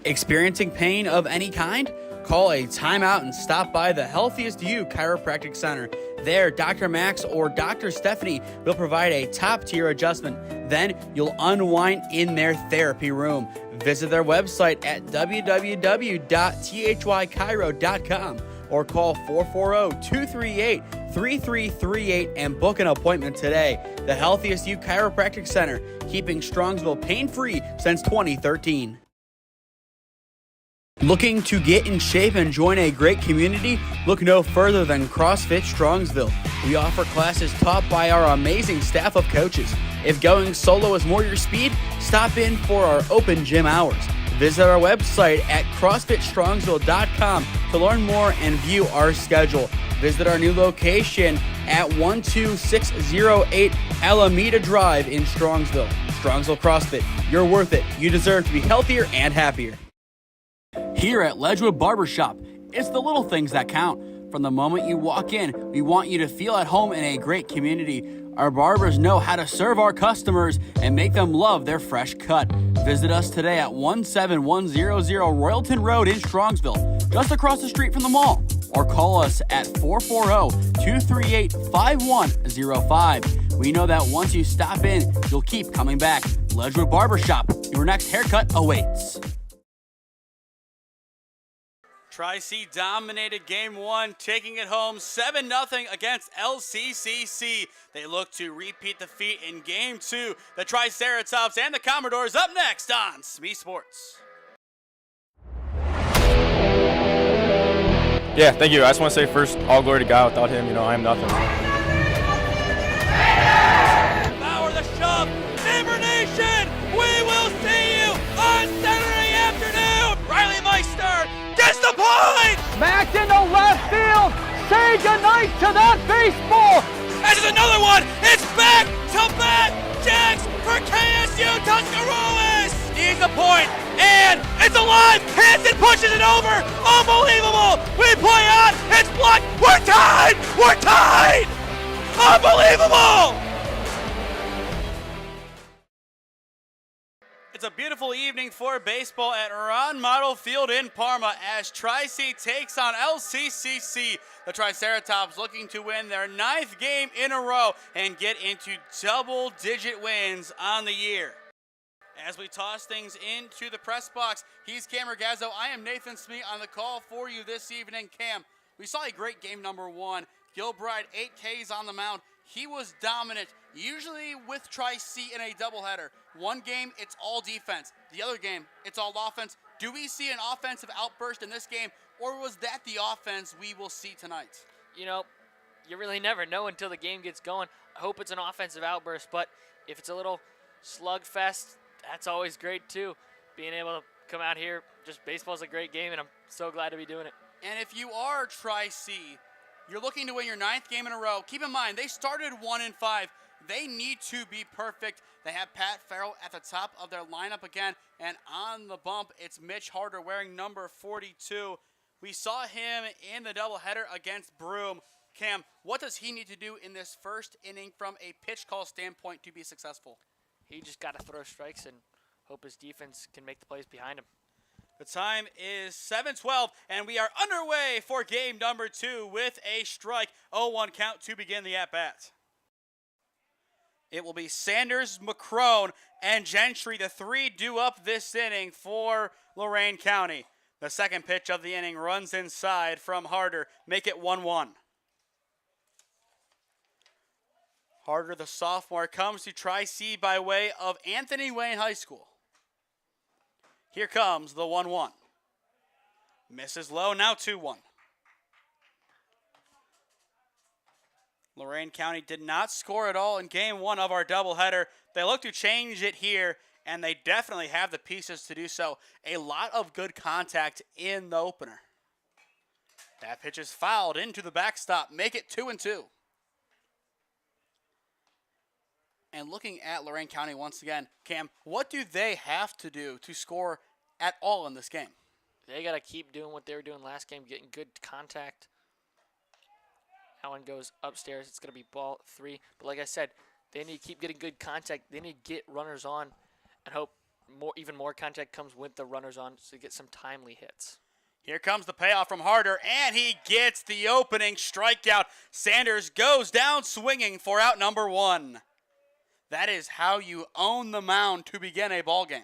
Experiencing pain of any kind? Call a timeout and stop by the Healthiest You Chiropractic Center. There, Dr. Max or Dr. Stephanie will provide a top-tier adjustment. Then you'll unwind in their therapy room. Visit their website at www.thychiro.com or call 440-238-3338 and book an appointment today. The Healthiest You Chiropractic Center, keeping Strongsville pain-free since 2013. Looking to get in shape and join a great community? Look no further than CrossFit Strongsville. We offer classes taught by our amazing staff of coaches. If going solo is more your speed, stop in for our open gym hours. Visit our website at CrossFitStrongsville.com to learn more and view our schedule. Visit our new location at 12608 Alameda Drive in Strongsville. Strongsville CrossFit, you're worth it. You deserve to be healthier and happier. Here at Ledgewood Barbershop, it's the little things that count. From the moment you walk in, we want you to feel at home in a great community. Our barbers know how to serve our customers and make them love their fresh cut. Visit us today at 17100 Royalton Road in Strongsville, just across the street from the mall. Or call us at 440-238-5105. We know that once you stop in, you'll keep coming back. Ledgewood Barbershop, your next haircut awaits. Tri-C dominated Game 1, taking it home 7-0 against LCCC. They look to repeat the feat in Game 2. The Triceratops and the Commodores up next on SmeeSports. Yeah, thank you. I just want to say first, all glory to God. Without him, I am nothing. Power the shove. Neighbor Nation, we will see you on Saturday afternoon. Riley Meister gets the point. Smacked into left field. Say goodnight to that baseball. And there's another one. It's back to back Jacks for KSU Tuscarawas. Needs a point, and it's alive. Hanson pushes it over. Unbelievable. We play on. It's blocked. We're tied. We're tied. Unbelievable. It's a beautiful evening for baseball at Ron Mottl Field in Parma as Tri-C takes on LCCC. The Triceratops looking to win their 9th game in a row and get into double-digit wins on the year. As we toss things into the press box, he's Cam Ragazzo. I am Nathan Smee on the call for you this evening. Cam, we saw a great game number 1. Gilbride, 8 Ks on the mound. He was dominant, usually with Tri-C in a doubleheader. One game, it's all defense. The other game, it's all offense. Do we see an offensive outburst in this game, or was that the offense we will see tonight? You really never know until the game gets going. I hope it's an offensive outburst, but if it's a little slugfest, that's always great too. Being able to come out here, just baseball's a great game, and I'm so glad to be doing it. And if you are Tri-C, you're looking to win your 9th game in a row. Keep in mind, they started 1-5. They need to be perfect. They have Pat Farrell at the top of their lineup again, and on the bump, it's Mitch Harder wearing number 42. We saw him in the doubleheader against Broome. Cam, what does he need to do in this first inning from a pitch call standpoint to be successful? He just got to throw strikes and hope his defense can make the plays behind him. The time is 7:12, and we are underway for game number 2 with a strike. 0-1 count to begin the at-bat. It will be Sanders, McCrone, and Gentry, the 3 due up this inning for Lorain County. The second pitch of the inning runs inside from Harder. Make it 1-1. Harder, the sophomore, comes to Tri-C by way of Anthony Wayne High School. Here comes the 1-1. Misses low, now 2-1. Lorain County did not score at all in game 1 of our doubleheader. They look to change it here, and they definitely have the pieces to do so. A lot of good contact in the opener. That pitch is fouled into the backstop. Make it 2-2. And looking at Lorain County once again, Cam, what do they have to do to score at all in this game? They got to keep doing what they were doing last game, getting good contact. That one goes upstairs. It's going to be ball 3. But like I said, they need to keep getting good contact. They need to get runners on and hope even more contact comes with the runners on, so you get some timely hits. Here comes the payoff from Harder, and he gets the opening strikeout. Sanders goes down swinging for out number 1. That is how you own the mound to begin a ball game.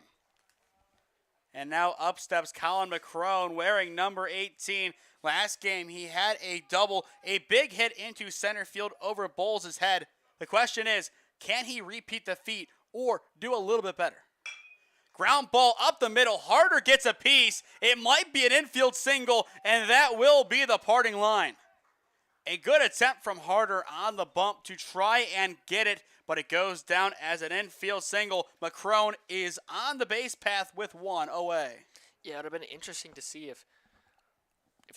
And now up steps Colin McCrone wearing number 18. Last game he had a double, a big hit into center field over Bowles' head. The question is, can he repeat the feat or do a little bit better? Ground ball up the middle. Harder gets a piece. It might be an infield single, and that will be the parting line. A good attempt from Harder on the bump to try and get it, but it goes down as an infield single. McCrone is on the base path with 1 away. Yeah, it would have been interesting to see if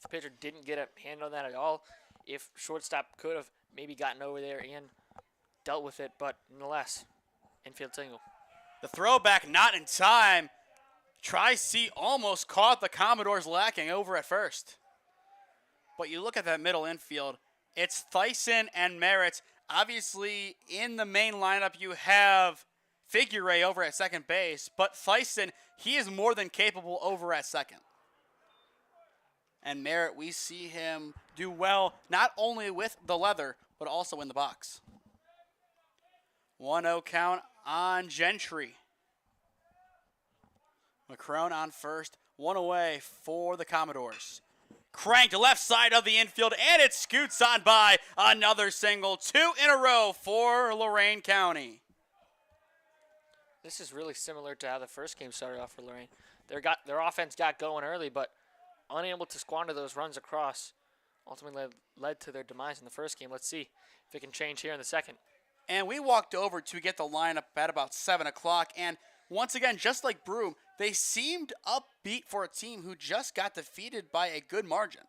the pitcher didn't get a hand on that at all, if shortstop could have maybe gotten over there and dealt with it, but nonetheless, infield single. The throwback not in time. Tri-C almost caught the Commodores lacking over at first. But you look at that middle infield, it's Thyssen and Merritt. Obviously, in the main lineup, you have Figure over at second base, but Thyssen, he is more than capable over at second. And Merritt, we see him do well, not only with the leather, but also in the box. 1-0 count on Gentry. McCrone on first, 1 away for the Commodores. Cranked left side of the infield, and it scoots on by. Another single, 2 in a row for Lorain County. This is really similar to how the first game started off for Lorain. Their offense got going early, but unable to squander those runs across ultimately led to their demise in the first game. Let's see if it can change here in the second. And we walked over to get the lineup at about 7 o'clock, and once again, just like Broome, they seemed upbeat for a team who just got defeated by a good margin.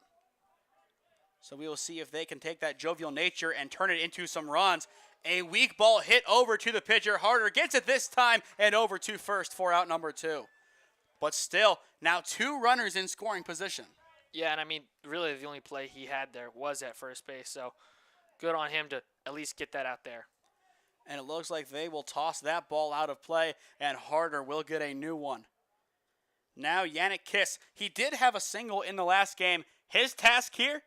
So we will see if they can take that jovial nature and turn it into some runs. A weak ball hit over to the pitcher. Harder gets it this time and over to first for out number 2. But still, now 2 runners in scoring position. Yeah, and I mean, really the only play he had there was at first base, so good on him to at least get that out there. And it looks like they will toss that ball out of play, and Harder will get a new one. Now Yannick Kiss, he did have a single in the last game. His task here,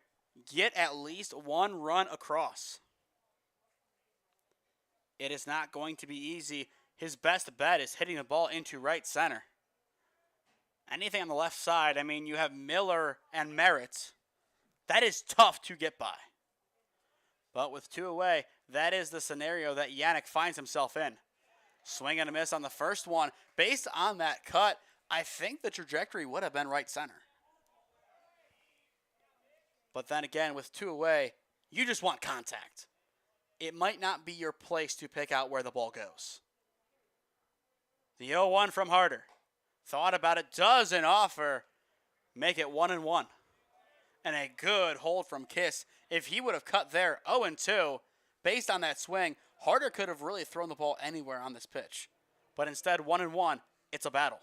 get at least 1 run across. It is not going to be easy. His best bet is hitting the ball into right center. Anything on the left side, I mean, you have Miller and Merritt. That is tough to get by. But with 2 away, that is the scenario that Yannick finds himself in. Swing and a miss on the first one. Based on that cut, I think the trajectory would have been right center. But then again, with 2 away, you just want contact. It might not be your place to pick out where the ball goes. The 0-1 from Harder. Thought about it, doesn't offer. Make it 1-1. And a good hold from Kiss. If he would have cut there 0-2, based on that swing, Harder could have really thrown the ball anywhere on this pitch. But instead, 1-1, it's a battle.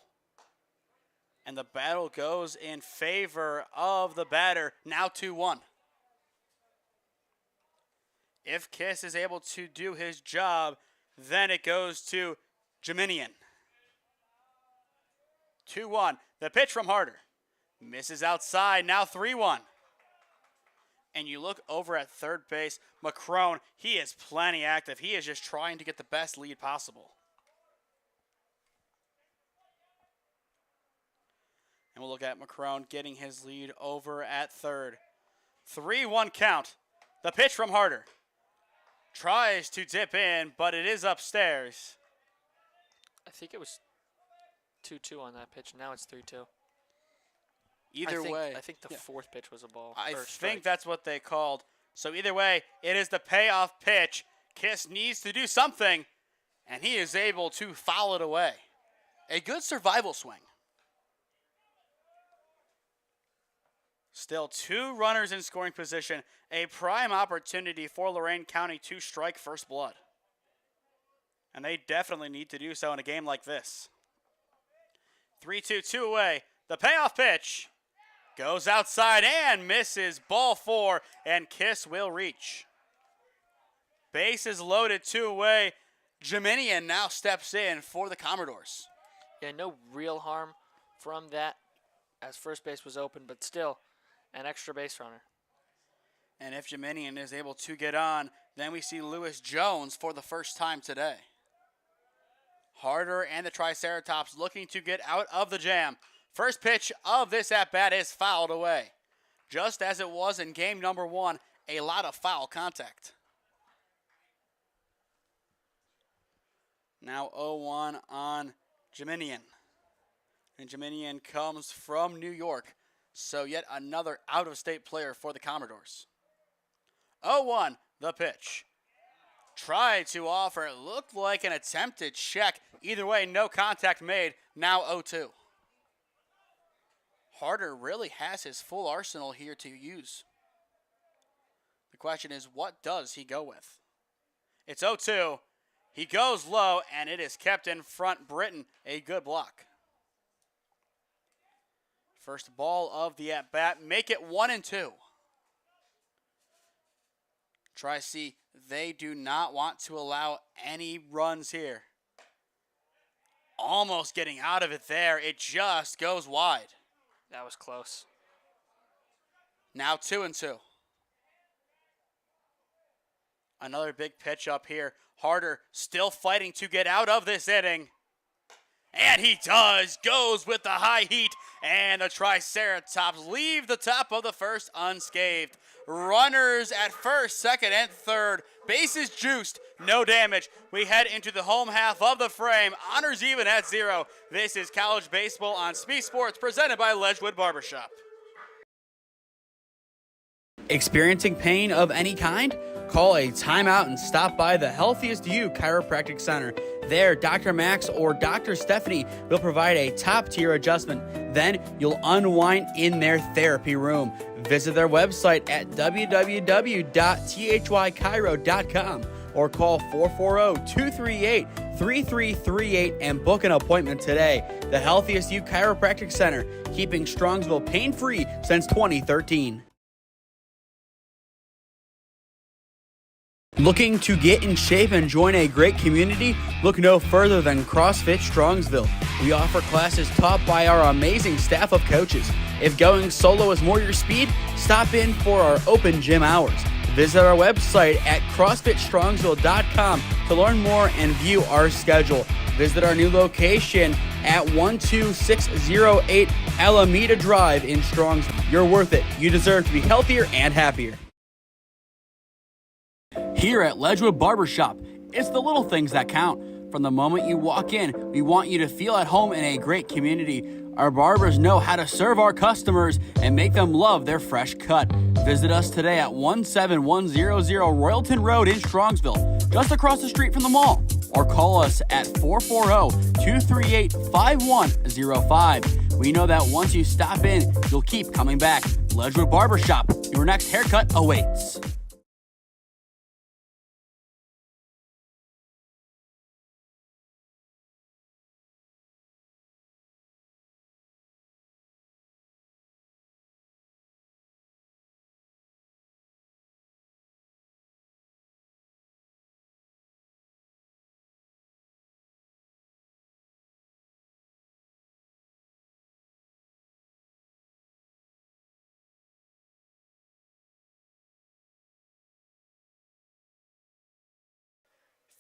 And the battle goes in favor of the batter, now 2-1. If Kiss is able to do his job, then it goes to Jeminian. 2-1, the pitch from Harder. Misses outside, now 3-1. And you look over at third base, McCrone, he is plenty active. He is just trying to get the best lead possible. And we'll look at McCrone getting his lead over at third. 3-1 count. The pitch from Harder. Tries to dip in, but it is upstairs. I think it was 2-2 on that pitch. Now it's 3-2. Either way. I think the fourth pitch was a ball. I think that's what they called. So either way, it is the payoff pitch. Kiss needs to do something, and he is able to foul it away. A good survival swing. Still 2 runners in scoring position. A prime opportunity for Lorain County to strike first blood. And they definitely need to do so in a game like this. 3-2, 2 away. The payoff pitch goes outside and misses. Ball 4, and Kiss will reach. Bases loaded, 2 away. Jeminian now steps in for the Commodores. Yeah, no real harm from that as first base was open, but still an extra base runner. And if Jiminian is able to get on, then we see Lewis Jones for the first time today. Harder and the Triceratops looking to get out of the jam. First pitch of this at-bat is fouled away. Just as it was in game number 1, a lot of foul contact. Now 0-1 on Jiminian. And Jiminian comes from New York, so yet another out-of-state player for the Commodores. 0-1, the pitch. Tried to offer, it looked like an attempted check. Either way, no contact made, now 0-2. Harder really has his full arsenal here to use. The question is, what does he go with? It's 0-2. He goes low, and it is kept in front. Britton, a good block. First ball of the at-bat, make it 1-2. Tri-C, they do not want to allow any runs here. Almost getting out of it there. It just goes wide. That was close. Now 2-2. Another big pitch up here. Harder still fighting to get out of this inning. And he does. Goes with the high heat. And the Triceratops leave the top of the first unscathed. Runners at first, second, and third. Bases juiced. No damage. We head into the home half of the frame. Honors even at 0. This is college baseball on SmeeSports, presented by Ledgewood Barbershop. Experiencing pain of any kind? Call a timeout and stop by the Healthiest You Chiropractic Center. There, Dr. Max or Dr. Stephanie will provide a top-tier adjustment. Then you'll unwind in their therapy room. Visit their website at www.thychiro.com or call 440-238-3338 and book an appointment today. The Healthiest You Chiropractic Center, keeping Strongsville pain-free since 2013. Looking to get in shape and join a great community? Look no further than CrossFit Strongsville. We offer classes taught by our amazing staff of coaches. If going solo is more your speed, stop in for our open gym hours. Visit our website at CrossFitStrongsville.com to learn more and view our schedule. Visit our new location at 12608 Alameda Drive in Strongsville. You're worth it. You deserve to be healthier and happier. Here at Ledgewood Barbershop, it's the little things that count. From the moment you walk in, we want you to feel at home in a great community. Our barbers know how to serve our customers and make them love their fresh cut. Visit us today at 17100 Royalton Road in Strongsville, just across the street from the mall. Or call us at 440-238-5105. We know that once you stop in, you'll keep coming back. Ledgewood Barbershop, your next haircut awaits.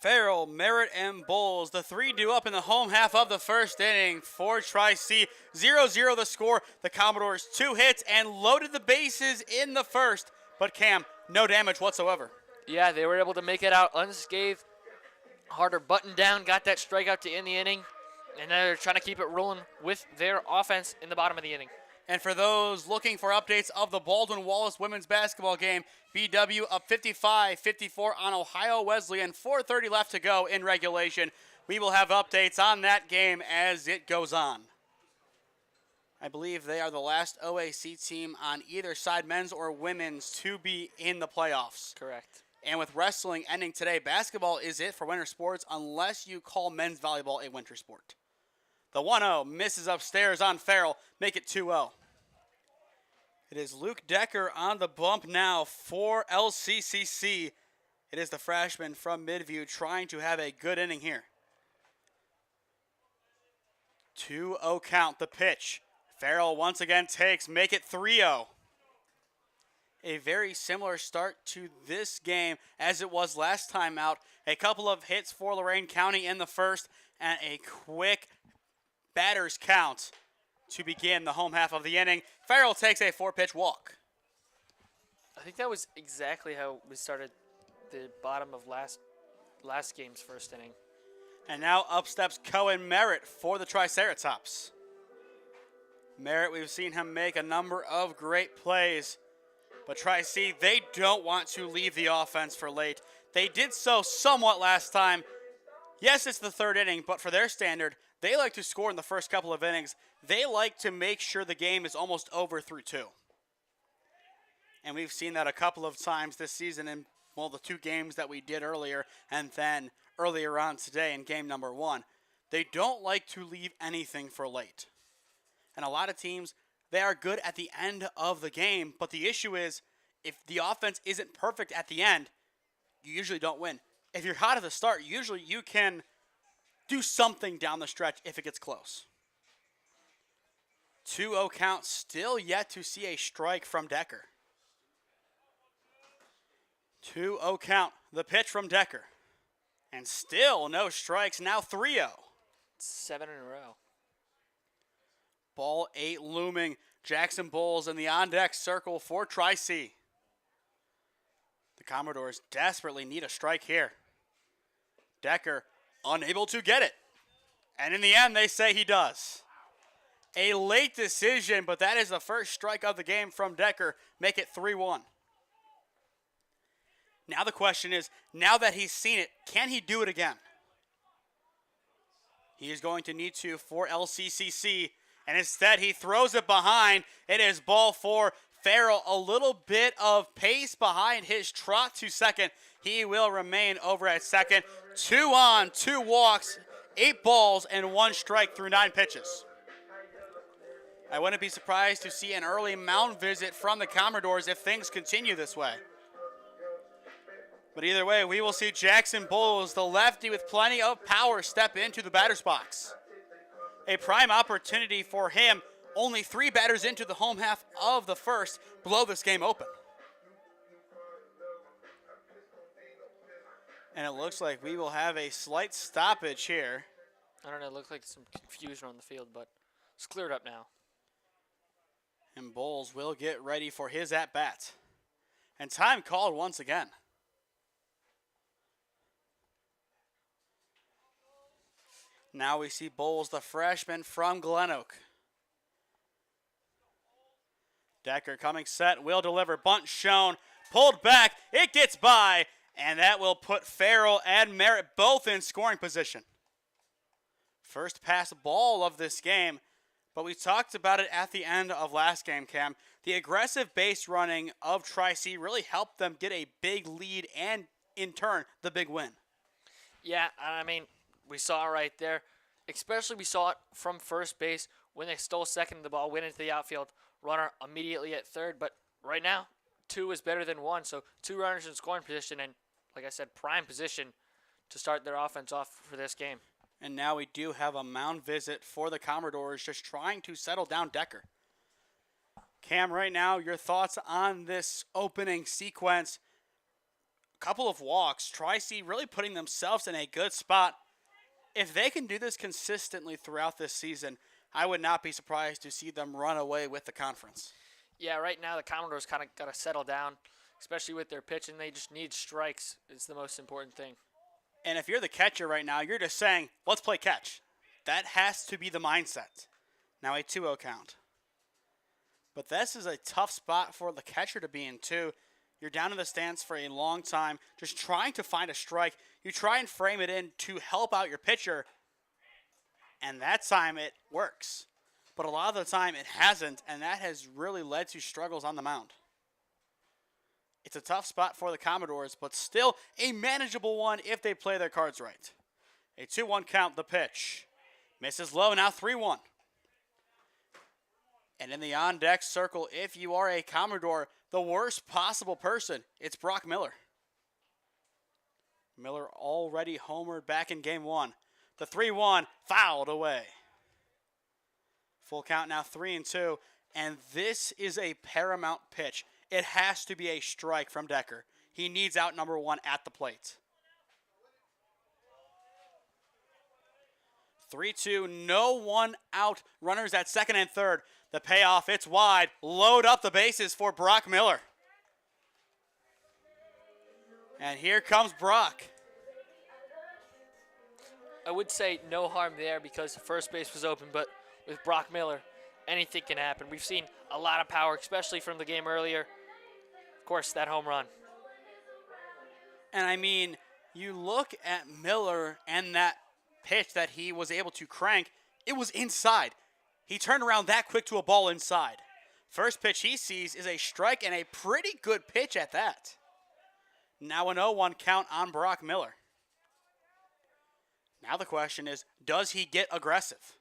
Farrell, Merritt, and Bowles, the three due up in the home half of the first inning for Tri-C. 0-0 the score. The Commodores 2 hits and loaded the bases in the first. But Cam, no damage whatsoever. Yeah, they were able to make it out unscathed. Harder buttoned down, got that strikeout to end the inning. And they're trying to keep it rolling with their offense in the bottom of the inning. And for those looking for updates of the Baldwin-Wallace women's basketball game, BW up 55-54 on Ohio Wesleyan, 4:30 left to go in regulation. We will have updates on that game as it goes on. I believe they are the last OAC team on either side, men's or women's, to be in the playoffs. Correct. And with wrestling ending today, basketball is it for winter sports unless you call men's volleyball a winter sport. The 1-0 misses upstairs on Farrell, make it 2-0. It is Luke Decker on the bump now for LCCC. It is the freshman from Midview trying to have a good inning here. 2-0 count, the pitch. Farrell once again takes, make it 3-0. A very similar start to this game as it was last time out. A couple of hits for Lorain County in the first and a quick batter's count to begin the home half of the inning. Farrell takes a 4-pitch walk. I think that was exactly how we started the bottom of last game's first inning. And now up steps Cohen Merritt for the Triceratops. Merritt, we've seen him make a number of great plays, but Tri-C, they don't want to leave the offense for late. They did so somewhat last time. Yes, it's the third inning, but for their standard, they like to score in the first couple of innings. They like to make sure the game is almost over through 2. And we've seen that a couple of times this season in, well, the 2 games that we did earlier and then earlier on today in game number 1. They don't like to leave anything for late. And a lot of teams, they are good at the end of the game, but the issue is if the offense isn't perfect at the end, you usually don't win. If you're hot at the start, usually you can do something down the stretch if it gets close. 2-0 count, still yet to see a strike from Decker. 2-0 count, the pitch from Decker. And still no strikes, now 3-0. 7 in a row. Ball 8 looming. Jackson Bowles in the on-deck circle for Tri-C. The Commodores desperately need a strike here. Decker unable to get it. And in the end, they say he does. A late decision, but that is the first strike of the game from Decker. Make it 3-1. Now the question is, now that he's seen it, can he do it again? He is going to need to for LCCC, and instead he throws it behind. It is ball 4. Farrell, a little bit of pace behind his trot to second. He will remain over at second. 2 on, 2 walks, 8 balls, and 1 strike through 9 pitches. I wouldn't be surprised to see an early mound visit from the Commodores if things continue this way. But either way, we will see Jackson Bowles, the lefty with plenty of power, step into the batter's box. A prime opportunity for him. Only 3 batters into the home half of the first blow this game open. And it looks like we will have a slight stoppage here. I don't know, it looked like some confusion on the field, but it's cleared up now. And Bowles will get ready for his at-bat. And time called once again. Now we see Bowles, the freshman from Glen Oak. Decker coming set, will deliver, bunt shown, pulled back, it gets by, and that will put Farrell and Merritt both in scoring position. First pass ball of this game, but we talked about it at the end of last game, Cam. The aggressive base running of Tri-C really helped them get a big lead and, in turn, the big win. Yeah, I mean, we saw it right there. Especially we saw it from first base when they stole second, the ball went into the outfield. Runner immediately at third, but right now, 2 is better than 1. So 2 runners in scoring position and, like I said, prime position to start their offense off for this game. And now we do have a mound visit for the Commodores, just trying to settle down Decker. Cam, right now, your thoughts on this opening sequence? A couple of walks. Tri-C really putting themselves in a good spot. If they can do this consistently throughout this season, I would not be surprised to see them run away with the conference. Yeah, right now the Commodores kind of got to settle down, especially with their pitching. They just need strikes. It's the most important thing. And if you're the catcher right now, you're just saying, let's play catch. That has to be the mindset. Now a 2-0 count. But this is a tough spot for the catcher to be in, too. You're down in the stance for a long time, just trying to find a strike. You try and frame it in to help out your pitcher, and that time it works. But a lot of the time it hasn't, and that has really led to struggles on the mound. It's a tough spot for the Commodores, but still a manageable one if they play their cards right. A 2-1 count, the pitch. Misses low, now 3-1. And in the on-deck circle, if you are a Commodore, the worst possible person, it's Brock Miller. Miller already homered back in game 1. The 3-1 fouled away. Full count now, 3-2. And this is a paramount pitch. It has to be a strike from Decker. He needs out number 1 at the plate. 3-2, no one out. Runners at second and third. The payoff, it's wide. Load up the bases for Brock Miller. And here comes Brock. I would say no harm there because first base was open, but with Brock Miller, anything can happen. We've seen a lot of power, especially from the game earlier. Of course, that home run. And I mean, you look at Miller and that pitch that he was able to crank, it was inside. He turned around that quick to a ball inside. First pitch he sees is a strike and a pretty good pitch at that. Now an 0-1 count on Brock Miller. Now the question is, does he get aggressive?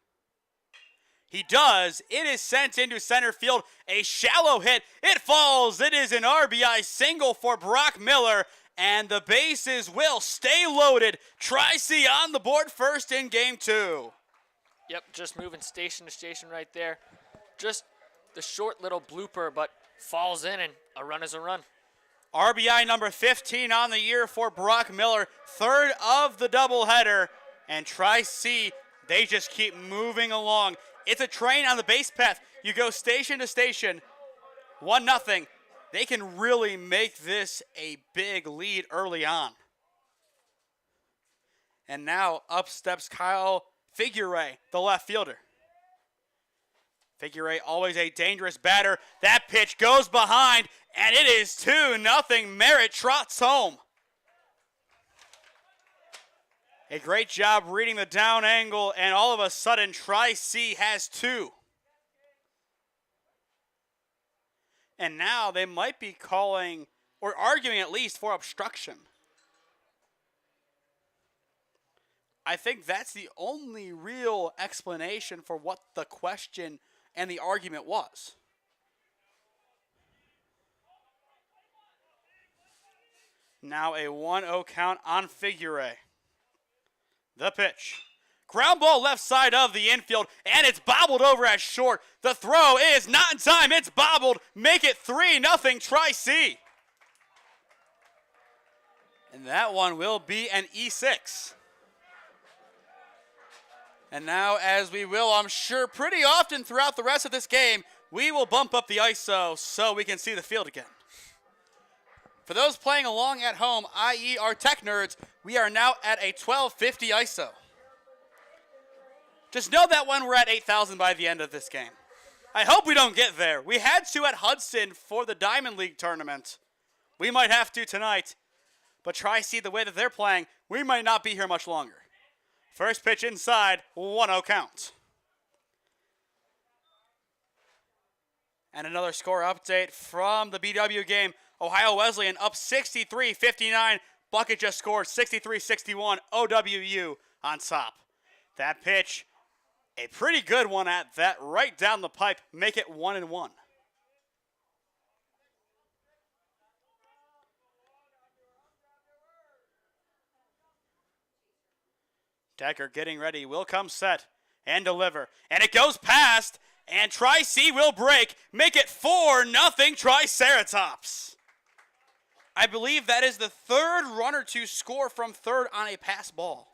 He does. It is sent into center field. A shallow hit. It falls. It is an RBI single for Brock Miller. And the bases will stay loaded. Tri-C on the board first in game 2. Yep, just moving station to station right there. Just the short little blooper, but falls in, and a run is a run. RBI number 15 on the year for Brock Miller. Third of the doubleheader. And Tri-C, they just keep moving along. It's a train on the base path. You go station to station. 1-0. They can really make this a big lead early on. And now up steps Kyle Figueroa, the left fielder. Figueroa, always a dangerous batter. That pitch goes behind, and it is 2-0. Merritt trots home. A great job reading the down angle, and all of a sudden, Tri-C has 2. And now they might be calling, or arguing at least, for obstruction. I think that's the only real explanation for what the question and the argument was. Now a 1-0 count on Figueroa. The pitch. Ground ball left side of the infield, and it's bobbled over at short. The throw is not in time. It's bobbled. Make it 3-0 Tri-C. And that one will be an E6. And now, as we will, I'm sure, pretty often throughout the rest of this game, we will bump up the ISO so we can see the field again. For those playing along at home, i.e. our tech nerds, we are now at a 1250 ISO. Just know that when we're at 8,000 by the end of this game. I hope we don't get there. We had to at Hudson for the Diamond League tournament. We might have to tonight. But Tri-C, the way that they're playing, we might not be here much longer. First pitch inside, 1-0 count. And another score update from the BW game. Ohio Wesleyan up 63-59. Bucket just scored 63-61. OWU on top. That pitch, a pretty good one at that, right down the pipe. Make it 1-1. Decker getting ready, will come set and deliver. And it goes past, and Tri-C will break. Make it 4-0 Triceratops. I believe that is the third runner to score from third on a pass ball.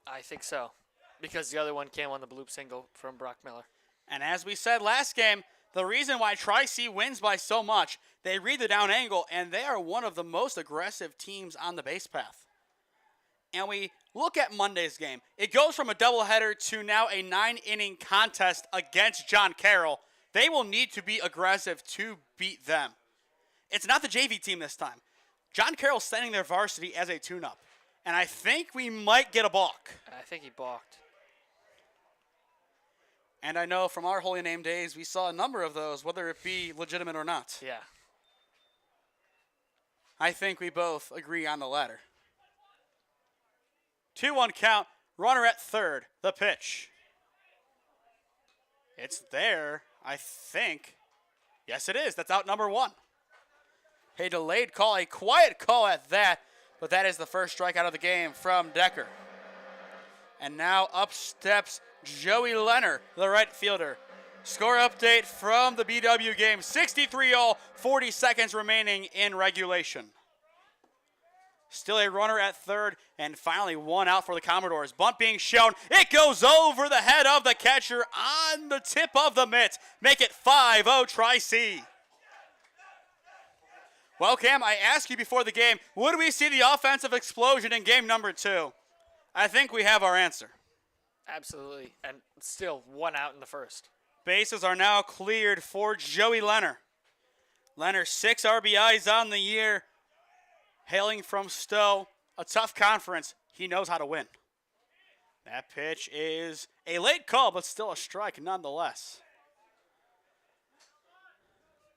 I think so, because the other one came on the bloop single from Brock Miller. And as we said last game, the reason why Tri-C wins by so much, they read the down angle, and they are one of the most aggressive teams on the base path. And we look at Monday's game. It goes from a doubleheader to now a 9-inning contest against John Carroll. They will need to be aggressive to beat them. It's not the JV team this time. John Carroll's sending their varsity as a tune-up. And I think we might get a balk. I think he balked. And I know from our Holy Name days, we saw a number of those, whether it be legitimate or not. Yeah. I think we both agree on the latter. 2-1 count, runner at third, the pitch. It's there, I think. Yes, it is. That's out number 1. A delayed call, a quiet call at that, but that is the first strikeout of the game from Decker. And now up steps Joey Leonard, the right fielder. Score update from the BW game. 63-all, 40 seconds remaining in regulation. Still a runner at third, and finally one out for the Commodores. Bunt being shown. It goes over the head of the catcher on the tip of the mitt. Make it 5-0 Tri-C. Well, Cam, I asked you before the game, would we see the offensive explosion in game number 2? I think we have our answer. Absolutely, and still one out in the first. Bases are now cleared for Joey Leonard. Leonard, 6 RBIs on the year. Hailing from Stowe, a tough conference. He knows how to win. That pitch is a late call, but still a strike nonetheless.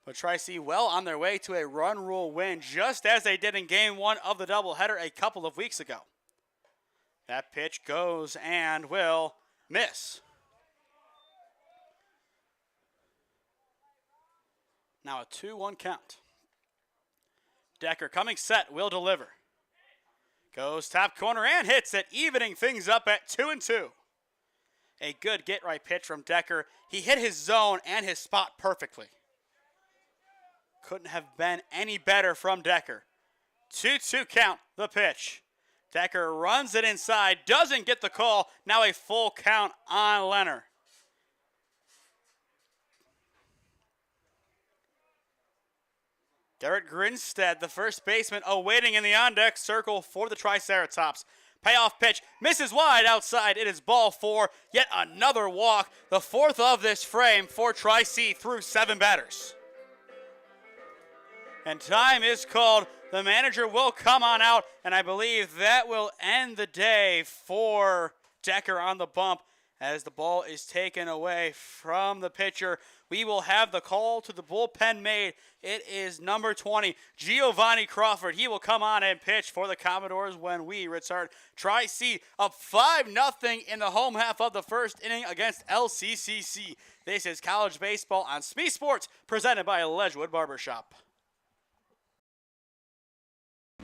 But Tri-C well on their way to a run rule win, just as they did in game 1 of the doubleheader a couple of weeks ago. That pitch goes and will miss. Now a 2-1 count. Decker coming set, will deliver. Goes top corner and hits it, evening things up at 2-2. A good get-right pitch from Decker. He hit his zone and his spot perfectly. Couldn't have been any better from Decker. 2-2 count, the pitch. Decker runs it inside, doesn't get the call. Now a full count on Leonard. Garrett Grinstead, the first baseman, awaiting in the on-deck circle for the Triceratops. Payoff pitch, misses wide outside. It is ball 4, yet another walk. The 4th of this frame for Tri-C through 7 batters. And time is called. The manager will come on out, and I believe that will end the day for Decker on the bump. As the ball is taken away from the pitcher, we will have the call to the bullpen made. It is number 20, Giovanni Crawford. He will come on and pitch for the Commodores when we return. Tri-C up 5-0 in the home half of the first inning against LCCC. This is college baseball on SmeeSports, presented by Ledgewood Barbershop.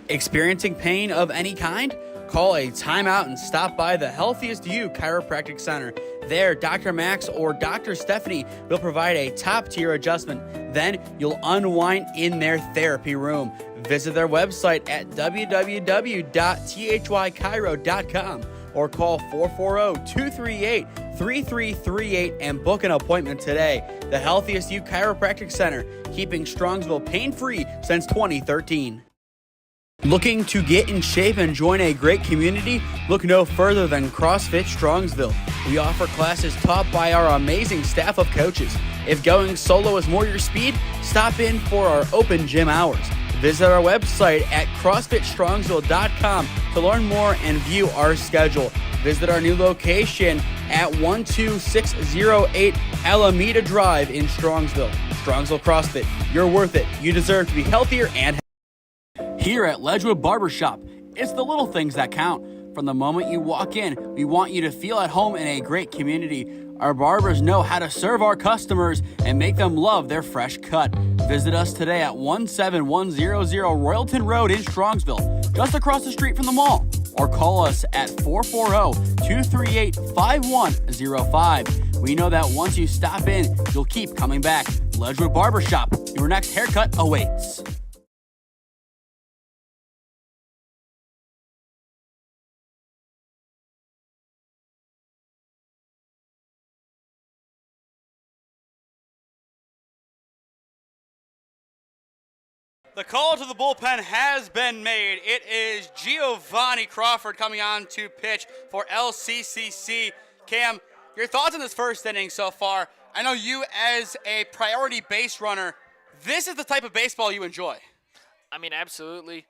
Experiencing pain of any kind? Call a timeout and stop by the Healthiest You Chiropractic Center. There, Dr. Max or Dr. Stephanie will provide a top-tier adjustment. Then you'll unwind in their therapy room. Visit their website at www.thychiro.com or call 440-238-3338 and book an appointment today. The Healthiest You Chiropractic Center, keeping Strongsville pain-free since 2013. Looking to get in shape and join a great community? Look no further than CrossFit Strongsville. We offer classes taught by our amazing staff of coaches. If going solo is more your speed, stop in for our open gym hours. Visit our website at CrossFitStrongsville.com to learn more and view our schedule. Visit our new location at 12608 Alameda Drive in Strongsville. Strongsville CrossFit, you're worth it. You deserve to be healthier and healthier. Here at Ledgewood Barbershop, it's the little things that count. From the moment you walk in, we want you to feel at home in a great community. Our barbers know how to serve our customers and make them love their fresh cut. Visit us today at 17100 Royalton Road in Strongsville, just across the street from the mall. Or call us at 440-238-5105. We know that once you stop in, you'll keep coming back. Ledgewood Barbershop, your next haircut awaits. The call to the bullpen has been made. It is Giovanni Crawford coming on to pitch for LCCC. Cam, your thoughts on this first inning so far? I know you as a priority base runner, this is the type of baseball you enjoy. I mean, absolutely.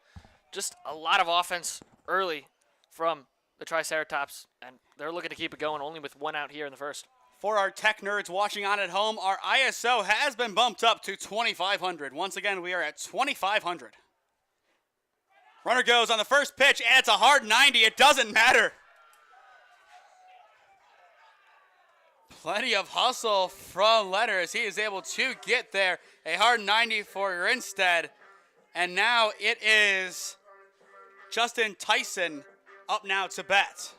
Just a lot of offense early from the Triceratops, and they're looking to keep it going only with one out here in the first. For our tech nerds watching on at home, our ISO has been bumped up to 2,500. Once again, we are at 2,500. Runner goes on the first pitch, and it's a hard 90. It doesn't matter. Plenty of hustle from Leonard as he is able to get there. A hard 90 for Grinstead. And now it is Justin Tyson up now to bat.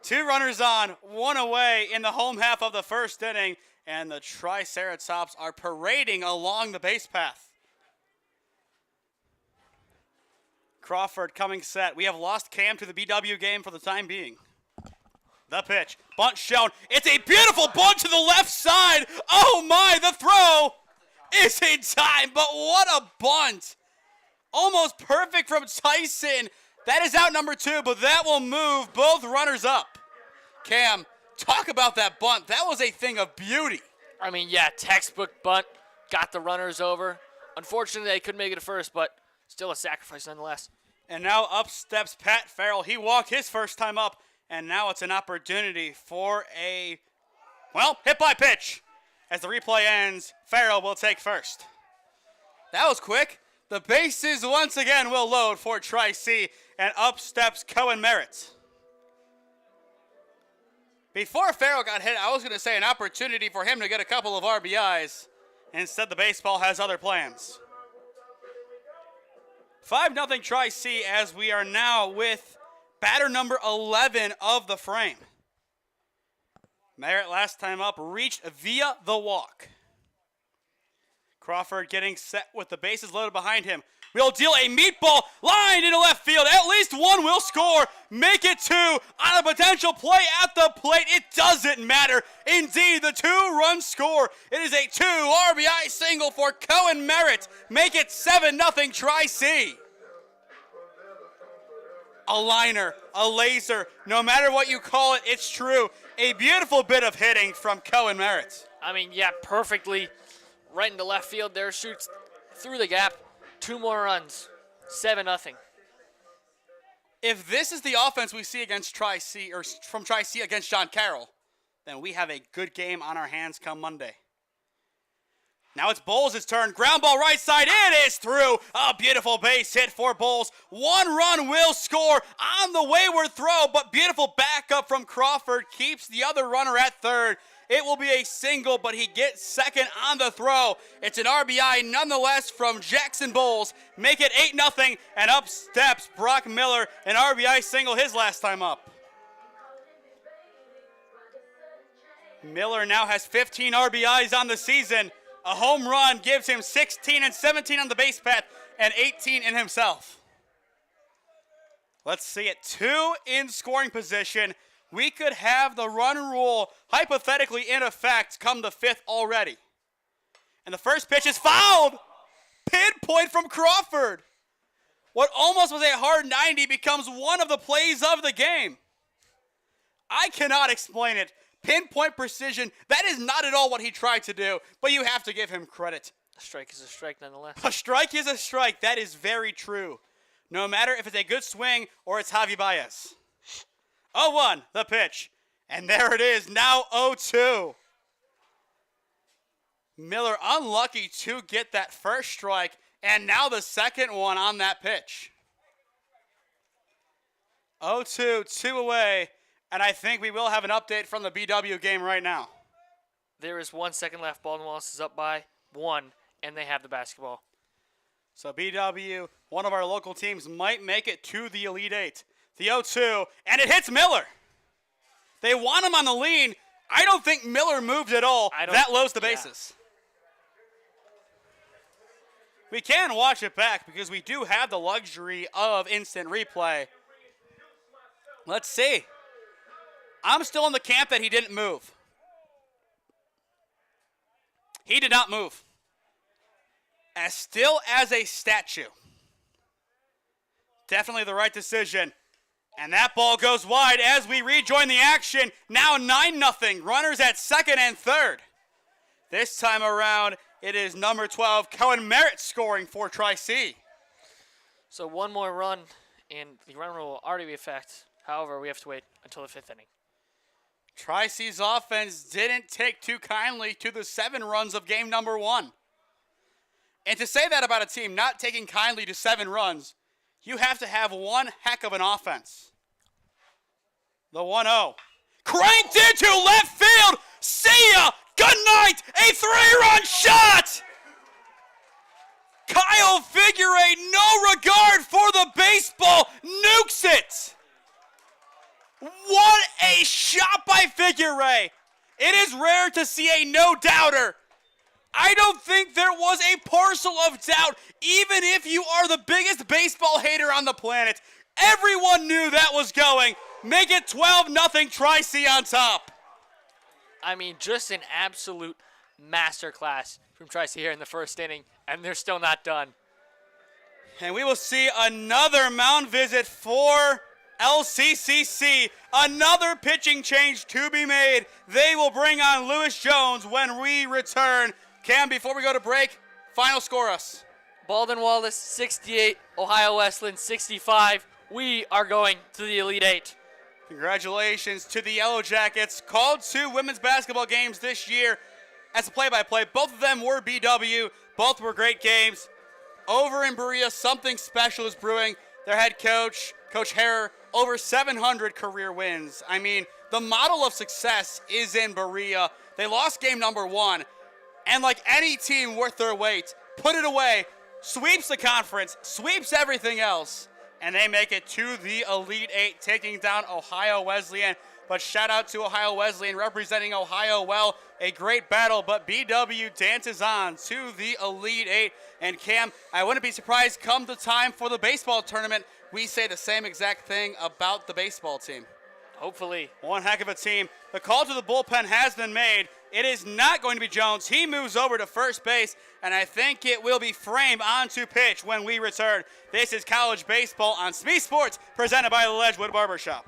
2 runners on, 1 away in the home half of the first inning, and the Triceratops are parading along the base path. Crawford coming set. We have lost Cam to the BW game for the time being. The pitch. Bunt shown. It's a beautiful bunt to the left side. Oh my, the throw is in time, but what a bunt. Almost perfect from Tyson. That is out number 2, but that will move both runners up. Cam, talk about that bunt. That was a thing of beauty. I mean, yeah, textbook bunt. Got the runners over. Unfortunately, they couldn't make it at first, but still a sacrifice nonetheless. And now up steps Pat Farrell. He walked his first time up, and now it's an opportunity for a, hit by pitch. As the replay ends, Farrell will take first. That was quick. The bases once again will load for Tri-C, and up steps Cohen Merritt. Before Farrell got hit, I was going to say an opportunity for him to get a couple of RBIs. Instead, the baseball has other plans. 5-0 Tri-C as we are now with batter number 11 of the frame. Merritt last time up reached via the walk. Crawford getting set with the bases loaded behind him. We'll deal a meatball line into left field. At least one will score. Make it 2 on a potential play at the plate. It doesn't matter. Indeed, the 2-run score. It is a 2 RBI single for Cohen Merritt. Make it 7-0 Tri-C. A liner, a laser, no matter what you call it, it's true. A beautiful bit of hitting from Cohen Merritt. I mean, yeah, perfectly right into left field there. Shoots through the gap. 2 more runs. 7-0. If this is the offense we see against Tri-C, or from Tri-C against John Carroll, then we have a good game on our hands come Monday. Now it's Bowles' turn. Ground ball right side. It is through. A beautiful base hit for Bowles. 1 run will score on the wayward throw, but beautiful backup from Crawford keeps the other runner at third. It will be a single, but he gets second on the throw. It's an RBI nonetheless from Jackson Bowles. Make it 8-0, and up steps Brock Miller, an RBI single his last time up. Miller now has 15 RBIs on the season. A home run gives him 16 and 17 on the base path and 18 in himself. Let's see it. 2 in scoring position. We could have the run rule hypothetically in effect come the 5th already. And the first pitch is fouled. Pinpoint from Crawford. What almost was a hard 90 becomes one of the plays of the game. I cannot explain it. Pinpoint precision, that is not at all what he tried to do, but you have to give him credit. A strike is a strike nonetheless. A strike is a strike. That is very true. No matter if it's a good swing or it's Javi Baez. 0-1, the pitch. And there it is, now 0-2. Miller unlucky to get that first strike, and now the second one on that pitch. 0-2, 2 away. And I think we will have an update from the BW game right now. There is 1 second left. Baldwin Wallace is up by 1, and they have the basketball. So BW, one of our local teams, might make it to the Elite Eight. The 0-2, and it hits Miller. They want him on the lean. I don't think Miller moved at all. That loads the bases. We can watch it back because we do have the luxury of instant replay. Let's see. I'm still in the camp that he didn't move. He did not move. As still as a statue. Definitely the right decision. And that ball goes wide as we rejoin the action. Now 9-0. Runners at second and third. This time around, it is number 12, Cohen Merritt, scoring for Tri-C. So 1 more run, and the run rule will already be effect. However, we have to wait until the 5th inning. Tri-C's offense didn't take too kindly to the 7 runs of game number 1. And to say that about a team not taking kindly to 7 runs, you have to have one heck of an offense. The 1-0. Cranked into left field. See ya. Good night. A 3-run shot. Kyle Figure-8, no regard for the baseball, nukes it. What a a shot by Figueroa. It is rare to see a no-doubter. I don't think there was a parcel of doubt, even if you are the biggest baseball hater on the planet. Everyone knew that was going. Make it 12-0 Tri-C on top. I mean, just an absolute masterclass from Tri-C here in the first inning, and they're still not done. And we will see another mound visit for LCCC. Another pitching change to be made. They will bring on Lewis Jones when we return. Cam, before we go to break, final score us. Baldwin Wallace, 68. Ohio Wesleyan, 65. We are going to the Elite Eight. Congratulations to the Yellow Jackets. Called 2 women's basketball games this year as a play-by-play. Both of them were BW. Both were great games. Over in Berea, something special is brewing. Their head coach, Coach Harrer, over 700 career wins. I mean, the model of success is in Berea. They lost game number 1. And like any team worth their weight, put it away, sweeps the conference, sweeps everything else, and they make it to the Elite Eight, taking down Ohio Wesleyan. But shout out to Ohio Wesleyan representing Ohio well. A great battle, but BW dances on to the Elite Eight. And Cam, I wouldn't be surprised come the time for the baseball tournament, we say the same exact thing about the baseball team. Hopefully. One heck of a team. The call to the bullpen has been made. It is not going to be Jones. He moves over to first base, and I think it will be Frame on to pitch when we return. This is college baseball on SmeeSports, presented by the Ledgewood Barbershop.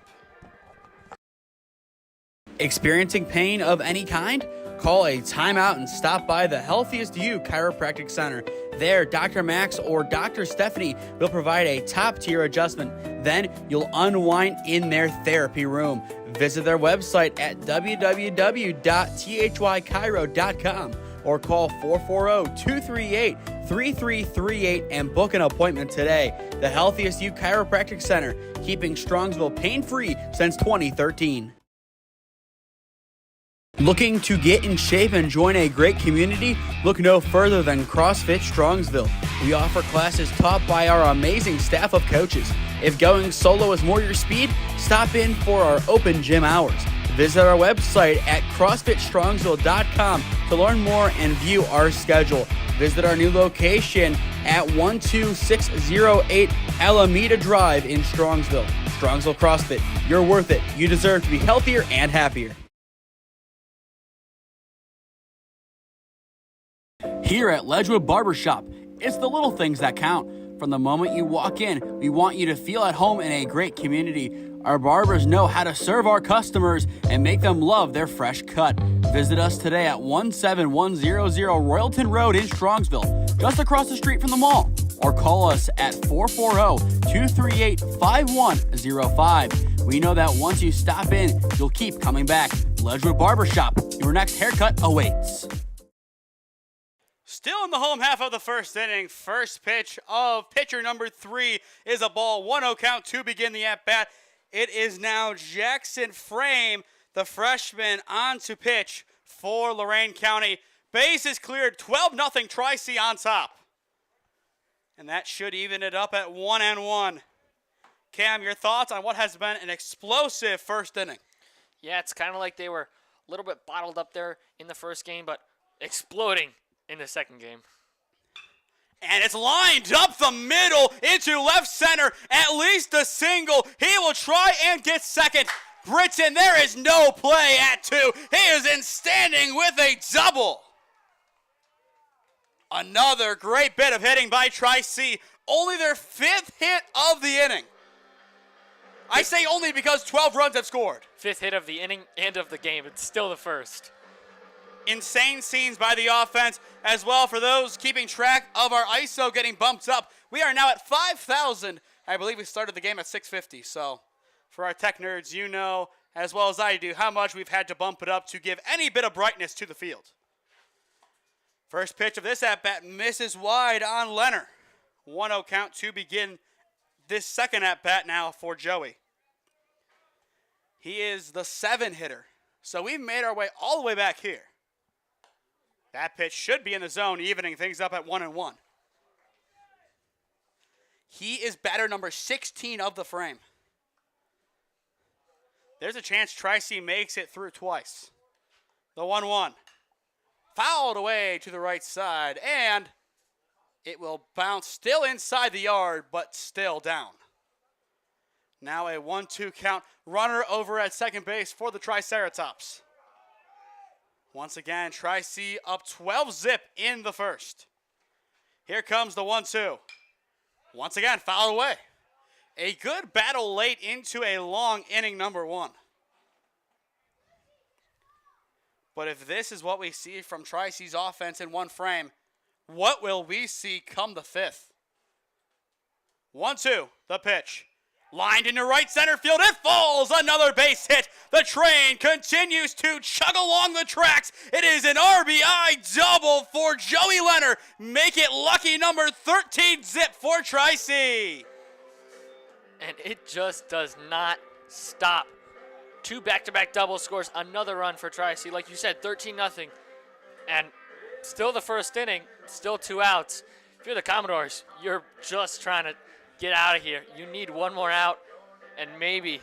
Experiencing pain of any kind? Call a timeout and stop by the Healthiest You Chiropractic Center. There, Dr. Max or Dr. Stephanie will provide a top-tier adjustment. Then you'll unwind in their therapy room. Visit their website at www.thychiro.com or call 440-238-3338 and book an appointment today. The Healthiest You Chiropractic Center, keeping Strongsville pain-free since 2013. Looking to get in shape and join a great community? Look no further than CrossFit Strongsville. We offer classes taught by our amazing staff of coaches. If going solo is more your speed, stop in for our open gym hours. Visit our website at CrossFitStrongsville.com to learn more and view our schedule. Visit our new location at 12608 Alameda Drive in Strongsville. Strongsville CrossFit, you're worth it. You deserve to be healthier and happier. Here at Ledgewood Barbershop, it's the little things that count. From the moment you walk in, we want you to feel at home in a great community. Our barbers know how to serve our customers and make them love their fresh cut. Visit us today at 17100 Royalton Road in Strongsville, just across the street from the mall. Or call us at 440-238-5105. We know that once you stop in, you'll keep coming back. Ledgewood Barbershop, your next haircut awaits. Still in the home half of the first inning. First pitch of pitcher number 3 is a ball. 1-0 count to begin the at-bat. It is now Jackson Frame, the freshman, on to pitch for Lorain County. Base is cleared. 12-0 Tri-C on top. And that should even it up at 1-1. Cam, your thoughts on what has been an explosive first inning? Yeah, it's kind of like they were a little bit bottled up there in the first game, but exploding in the second game. And it's lined up the middle into left center. At least a single. He will try and get second. Britton, there is no play at 2. He is in standing with a double. Another great bit of hitting by Tri-C. Only their 5th hit of the inning. I say only because 12 runs have scored. 5th hit of the inning and of the game. It's still the first. Insane scenes by the offense as well. For those keeping track of our ISO getting bumped up, we are now at 5,000. I believe we started the game at 650. So for our tech nerds, you know as well as I do how much we've had to bump it up to give any bit of brightness to the field. First pitch of this at-bat misses wide on Leonard. 1-0 count to begin this second at-bat now for Joey. He is the 7 hitter. So we've made our way all the way back here. That pitch should be in the zone, evening things up at 1-1. He is batter number 16 of the frame. There's a chance Tri-C makes it through twice. The 1-1. Fouled away to the right side, and it will bounce still inside the yard, but still down. Now a 1-2 count. Runner over at second base for the Triceratops. Once again, Tri-C up 12-zip in the first. Here comes the 1-2. Once again, fouled away. A good battle late into a long inning number 1. But if this is what we see from Tri-C's offense in one frame, what will we see come the 5th? 1-2, the pitch. Lined into right center field, it falls, another base hit. The train continues to chug along the tracks. It is an RBI double for Joey Leonard. Make it lucky number 13 zip for Tri-C. And it just does not stop. 2 back-to-back double scores, another run for Tri-C. Like you said, 13-0. And still the first inning, still 2 outs. If you're the Commodores, you're just trying to get out of here. You need one more out, and maybe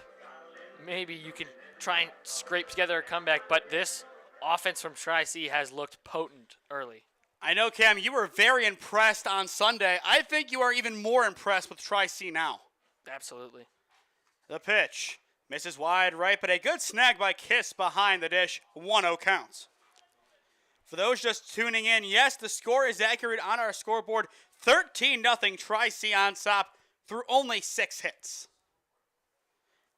you can try and scrape together a comeback. But this offense from Tri-C has looked potent early. I know, Cam, you were very impressed on Sunday. I think you are even more impressed with Tri-C now. Absolutely. The pitch. Misses wide right, but a good snag by Kiss behind the dish. 1-0 counts. For those just tuning in, yes, the score is accurate on our scoreboard. 13-0 Tri-C on top through only 6 hits.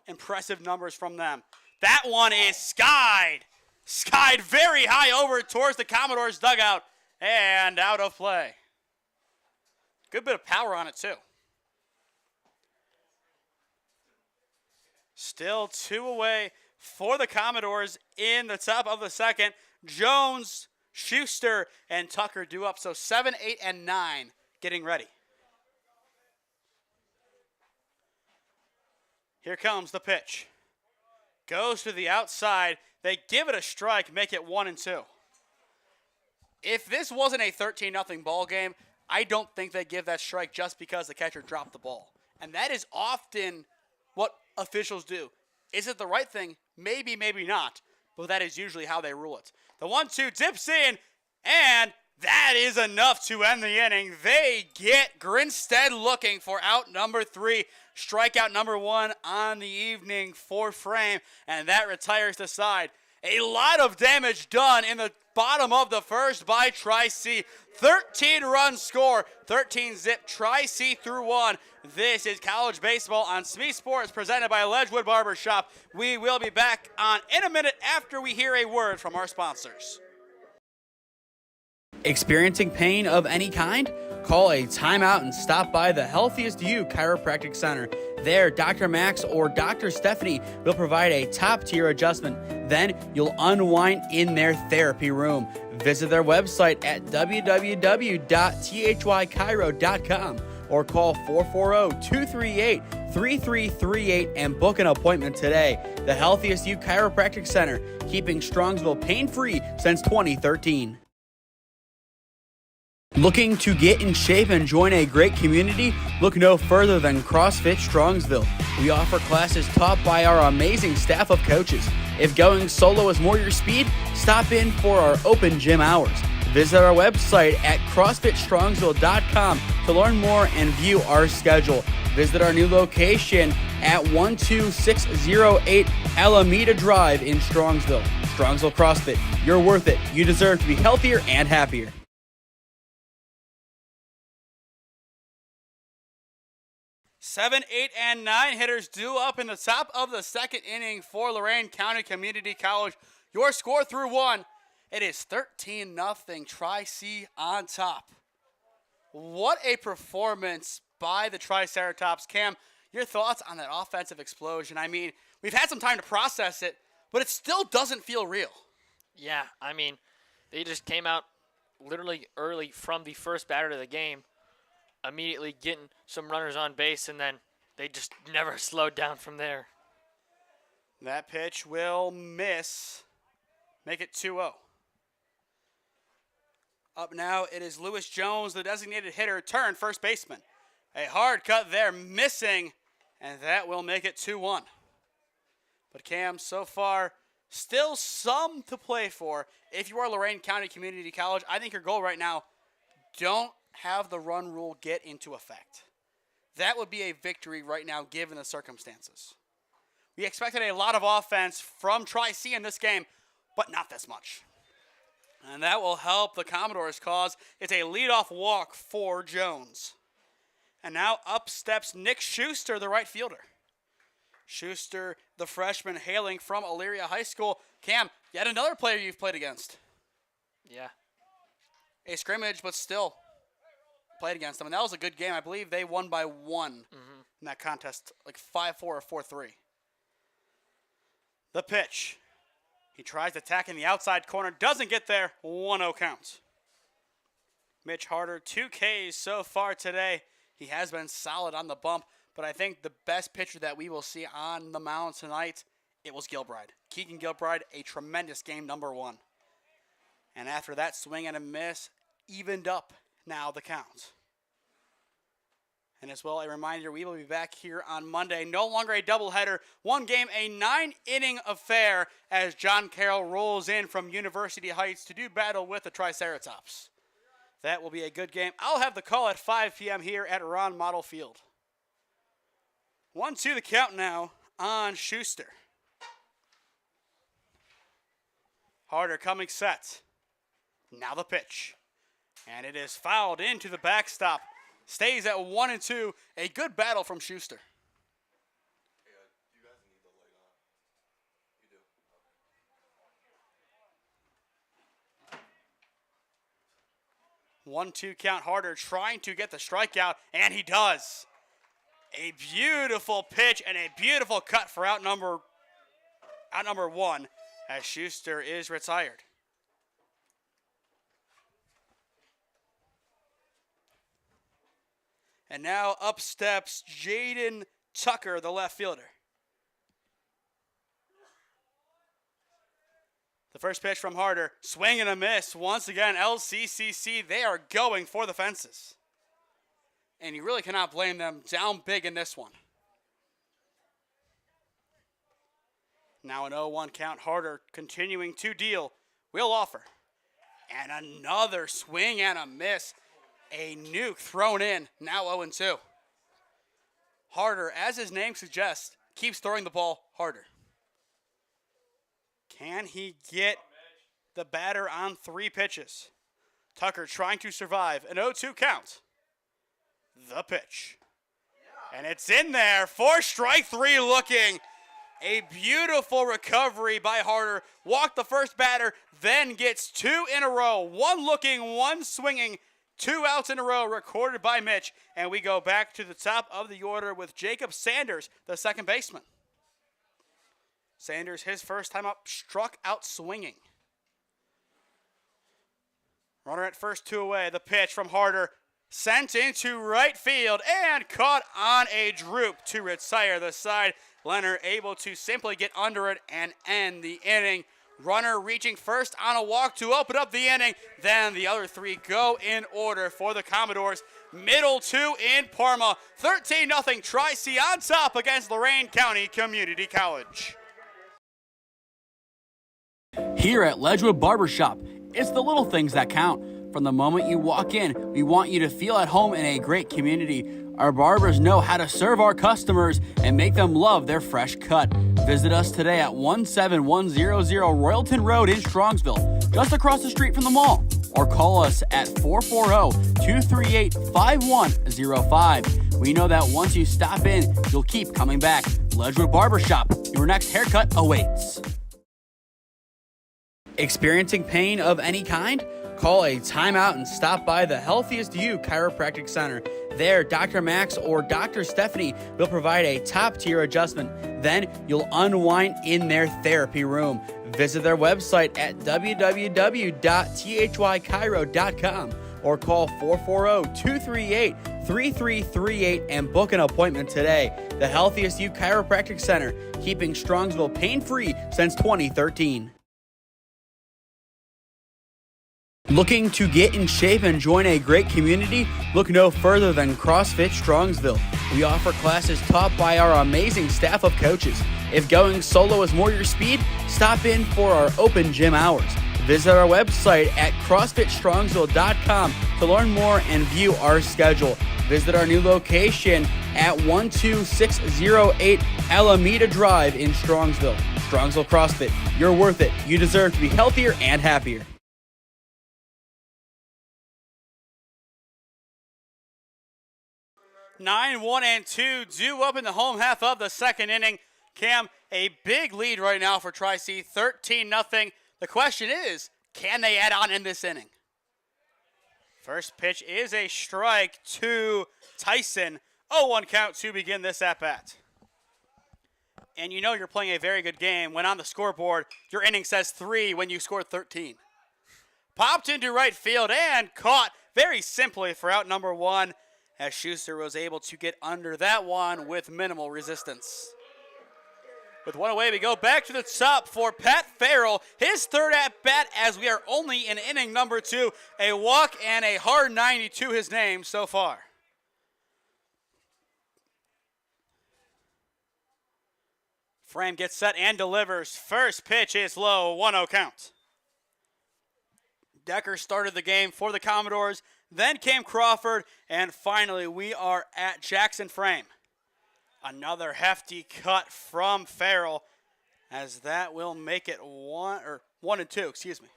Impressive numbers from them. That one is skied. Skied very high over towards the Commodores' dugout and out of play. Good bit of power on it, too. Still 2 away for the Commodores in the top of the second. Jones, Schuster, and Tucker due up. So 7, 8, and 9 getting ready. Here comes the pitch. Goes to the outside. They give it a strike, make it 1-2. If this wasn't a 13-0 ball game, I don't think they give that strike just because the catcher dropped the ball. And that is often what officials do. Is it the right thing? Maybe, maybe not. But that is usually how they rule it. The 1-2 dips in, and that is enough to end the inning. They get Grinstead looking for out number 3. Strikeout number 1 on the evening for Frame, and that retires the side. A lot of damage done in the bottom of the first by Tri-C. 13-run score, 13-zip, Tri-C through 1. This is college baseball on SmeeSports presented by Ledgewood Barbershop. We will be back on in a minute after we hear a word from our sponsors. Experiencing pain of any kind? Call a timeout and stop by the Healthiest You Chiropractic Center. There, Dr. Max or Dr. Stephanie will provide a top-tier adjustment. Then you'll unwind in their therapy room. Visit their website at www.thychiro.com or call 440-238-3338 and book an appointment today. The Healthiest You Chiropractic Center, keeping Strongsville pain-free since 2013. Looking to get in shape and join a great community? Look no further than CrossFit Strongsville. We offer classes taught by our amazing staff of coaches. If going solo is more your speed, stop in for our open gym hours. Visit our website at CrossFitStrongsville.com to learn more and view our schedule. Visit our new location at 12608 Alameda Drive in Strongsville. Strongsville CrossFit, you're worth it. You deserve to be healthier and happier. 7, 8, and 9 hitters due up in the top of the second inning for Lorain County Community College. Your score through 1. It is 13-0 Tri-C on top. What a performance by the Triceratops. Cam, your thoughts on that offensive explosion? I mean, we've had some time to process it, but it still doesn't feel real. Yeah, I mean, they just came out literally early from the first batter of the game, immediately getting some runners on base, and then they just never slowed down from there. That pitch will miss. Make it 2-0. Up now, it is Lewis Jones, the designated hitter, turned first baseman. A hard cut there, missing, and that will make it 2-1. But Cam, so far, still some to play for. If you are Lorain County Community College, I think your goal right now, don't have the run rule get into effect. That would be a victory right now given the circumstances. We expected a lot of offense from Tri-C in this game, but not this much. And that will help the Commodores' cause. It's a leadoff walk for Jones. And now up steps Nick Schuster, the right fielder. Schuster, the freshman hailing from Elyria High School. Cam, yet another player you've played against. Yeah. A scrimmage, but still played against them. And that was a good game. I believe they won by 1 in that contest, like 5-4 or 4-3. The pitch. He tries attacking the outside corner. Doesn't get there. 1-0 count. Mitch Harder, 2 Ks so far today. He has been solid on the bump. But I think the best pitcher that we will see on the mound tonight, it was Gilbride. Keegan Gilbride, a tremendous game, number 1. And after that swing and a miss, evened up now the count. And as well, a reminder, we will be back here on Monday. No longer a doubleheader. One game, a 9-inning affair as John Carroll rolls in from University Heights to do battle with the Triceratops. That will be a good game. I'll have the call at 5 p.m. here at Ron Mottl Field. 1-2 the count now on Schuster. Harder coming set. Now the pitch. And it is fouled into the backstop. Stays at 1-2. A good battle from Schuster. You guys need the light on. You do. 1-2 count. Harder trying to get the strikeout, and he does. A beautiful pitch and a beautiful cut for out number 1 as Schuster is retired. And now up steps Jaden Tucker, the left fielder. The first pitch from Harder, swing and a miss. Once again, LCCC, they are going for the fences. And you really cannot blame them, down big in this one. Now an 0-1 count. Harder continuing to deal. Will offer. And another swing and a miss. A nuke thrown in. Now 0-2. Harder, as his name suggests, keeps throwing the ball harder. Can he get the batter on 3 pitches? Tucker trying to survive. An 0-2 count. The pitch. And it's in there for strike 3 looking. A beautiful recovery by Harder. Walked the first batter, then gets 2 in a row. 1 looking, 1 swinging. 2 outs in a row recorded by Mitch. And we go back to the top of the order with Jacob Sanders, the second baseman. Sanders, his first time up, struck out swinging. Runner at first, 2 away. The pitch from Harder. Sent into right field and caught on a droop to retire the side. Leonard able to simply get under it and end the inning. Runner reaching first on a walk to open up the inning. Then the other 3 go in order for the Commodores. Middle 2 in Parma. 13-0 Tri-C on top against Lorain County Community College. Here at Ledgewood Barbershop, it's the little things that count. From the moment you walk in, we want you to feel at home in a great community. Our barbers know how to serve our customers and make them love their fresh cut. Visit us today at 17100 Royalton Road in Strongsville, just across the street from the mall. Or call us at 440-238-5105. We know that once you stop in, you'll keep coming back. Ledgewood Barbershop, your next haircut awaits. Experiencing pain of any kind? Call a timeout and stop by the Healthiest You Chiropractic Center. There, Dr. Max or Dr. Stephanie will provide a top-tier adjustment. Then you'll unwind in their therapy room. Visit their website at www.thychiro.com or call 440-238-3338 and book an appointment today. The Healthiest You Chiropractic Center, keeping Strongsville pain-free since 2013. Looking to get in shape and join a great community? Look no further than CrossFit Strongsville. We offer classes taught by our amazing staff of coaches. If going solo is more your speed, stop in for our open gym hours. Visit our website at CrossFitStrongsville.com to learn more and view our schedule. Visit our new location at 12608 Alameda Drive in Strongsville. Strongsville CrossFit, you're worth it. You deserve to be healthier and happier. 9-1-2 due up in the home half of the second inning. Cam, a big lead right now for Tri-C, 13-0. The question is, can they add on in this inning? First pitch is a strike to Tyson. 0-1 count to begin this at-bat. And you know you're playing a very good game when on the scoreboard, your inning says 3 when you scored 13. Popped into right field and caught very simply for out number 1, as Schuster was able to get under that one with minimal resistance. With one away, we go back to the top for Pat Farrell. His third at-bat as we are only in inning number 2. A walk and a hard 90 to his name so far. Frame gets set and delivers. First pitch is low, 1-0 count. Decker started the game for the Commodores. Then came Crawford, and finally we are at Jackson Frame. Another hefty cut from Farrell, as that will make it 1-2, excuse me.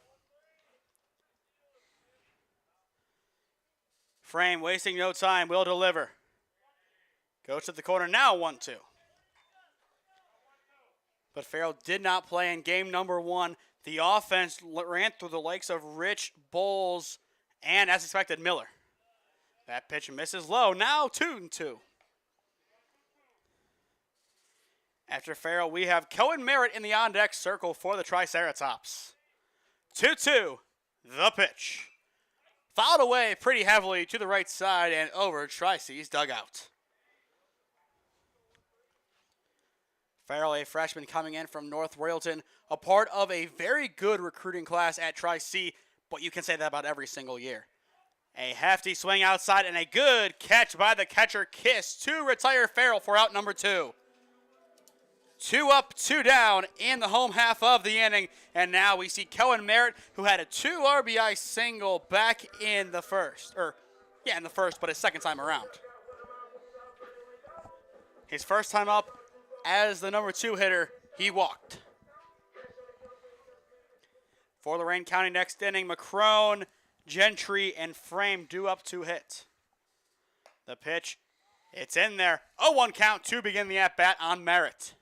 Frame wasting no time, will deliver. Goes to the corner now, 1-2. But Farrell did not play in game number 1. The offense ran through the likes of Rich, Bowles, and as expected, Miller. That pitch misses low, now 2-2. After Farrell, we have Cohen Merritt in the on-deck circle for the Triceratops. 2-2, the pitch. Fouled away pretty heavily to the right side and over Tri-C's dugout. Farrell, a freshman coming in from North Royalton, a part of a very good recruiting class at Tri-C, but you can say that about every single year. A hefty swing outside and a good catch by the catcher, Kiss, to retire Farrell for out number 2. 2 up, 2 down in the home half of the inning. And now we see Cohen Merritt, who had a 2 RBI single back in the first. In the first, but his second time around. His first time up as the number 2 hitter, he walked. For Lorain County next inning, McCrone, Gentry, and Frame due up to hit. The pitch, it's in there. 0-1 count to begin the at-bat on Merritt.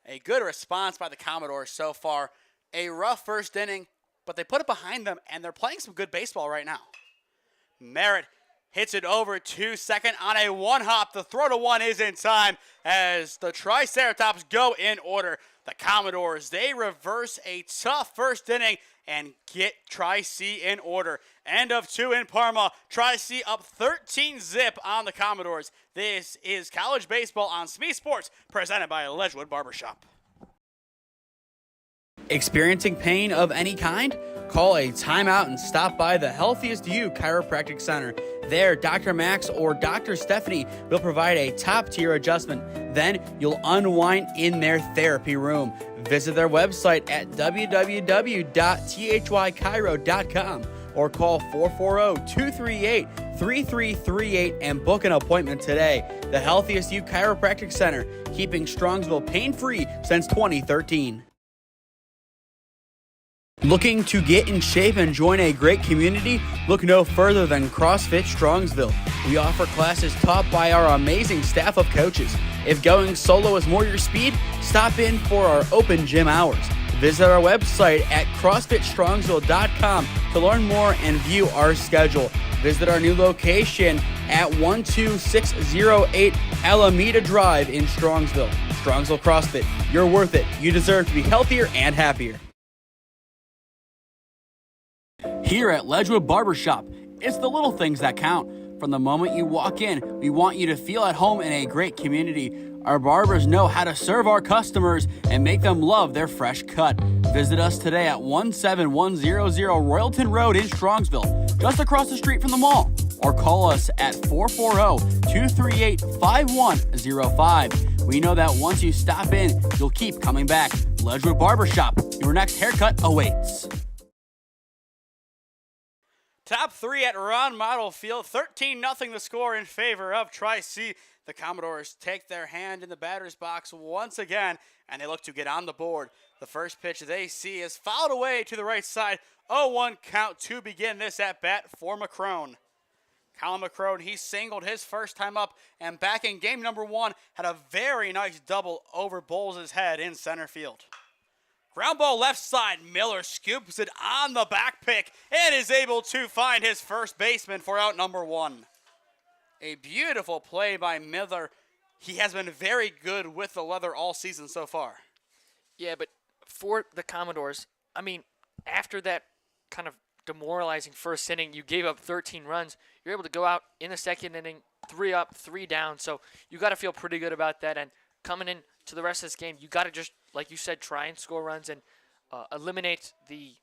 A good response by the Commodores so far. A rough first inning, but they put it behind them, and they're playing some good baseball right now. Merritt hits it over to second on a one-hop. The throw to 1 is in time as the Triceratops go in order. The Commodores, they reverse a tough first inning and get Tri-C in order. End of 2 in Parma. Tri-C up 13-0 on the Commodores. This is college baseball on SmeeSports, presented by Ledgewood Barbershop. Experiencing pain of any kind? Call a timeout and stop by the Healthiest You Chiropractic Center. There, Dr. Max or Dr. Stephanie will provide a top-tier adjustment. Then you'll unwind in their therapy room. Visit their website at www.thychiro.com or call 440-238-3338 and book an appointment today. The Healthiest You Chiropractic Center, keeping Strongsville pain-free since 2013. Looking to get in shape and join a great community? Look no further than CrossFit Strongsville. We offer classes taught by our amazing staff of coaches. If going solo is more your speed, stop in for our open gym hours. Visit our website at CrossFitStrongsville.com to learn more and view our schedule. Visit our new location at 12608 Alameda Drive in Strongsville. Strongsville CrossFit, you're worth it. You deserve to be healthier and happier. Here at Ledgewood Barbershop, it's the little things that count. From the moment you walk in, we want you to feel at home in a great community. Our barbers know how to serve our customers and make them love their fresh cut. Visit us today at 17100 Royalton Road in Strongsville, just across the street from the mall. Or call us at 440-238-5105. We know that once you stop in, you'll keep coming back. Ledgewood Barbershop, your next haircut awaits. Top three at Ron Mottl Field. 13-0 the score in favor of Tri-C. The Commodores take their hand in the batter's box once again, and they look to get on the board. The first pitch they see is fouled away to the right side. 0-1 count to begin this at-bat for McCrone. Colin McCrone, he singled his first time up, and back in game number 1, had a very nice double over Bowles' head in center field. Ground ball left side, Miller scoops it on the back pick and is able to find his first baseman for out number 1. A beautiful play by Miller. He has been very good with the leather all season so far. Yeah, but for the Commodores, I mean, after that kind of demoralizing first inning, you gave up 13 runs. You're able to go out in the second inning, 3 up, 3 down. So you got to feel pretty good about that. And coming in to the rest of this game, you got to just, like you said, try and score runs and eliminate the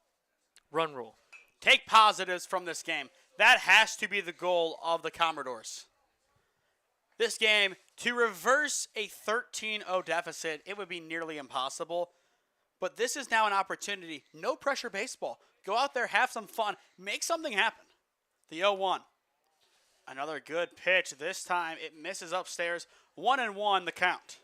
run rule. Take positives from this game. That has to be the goal of the Commodores. This game, to reverse a 13-0 deficit, it would be nearly impossible. But this is now an opportunity. No pressure baseball. Go out there, have some fun, make something happen. The 0-1. Another good pitch. This time it misses upstairs. 1-1 the count.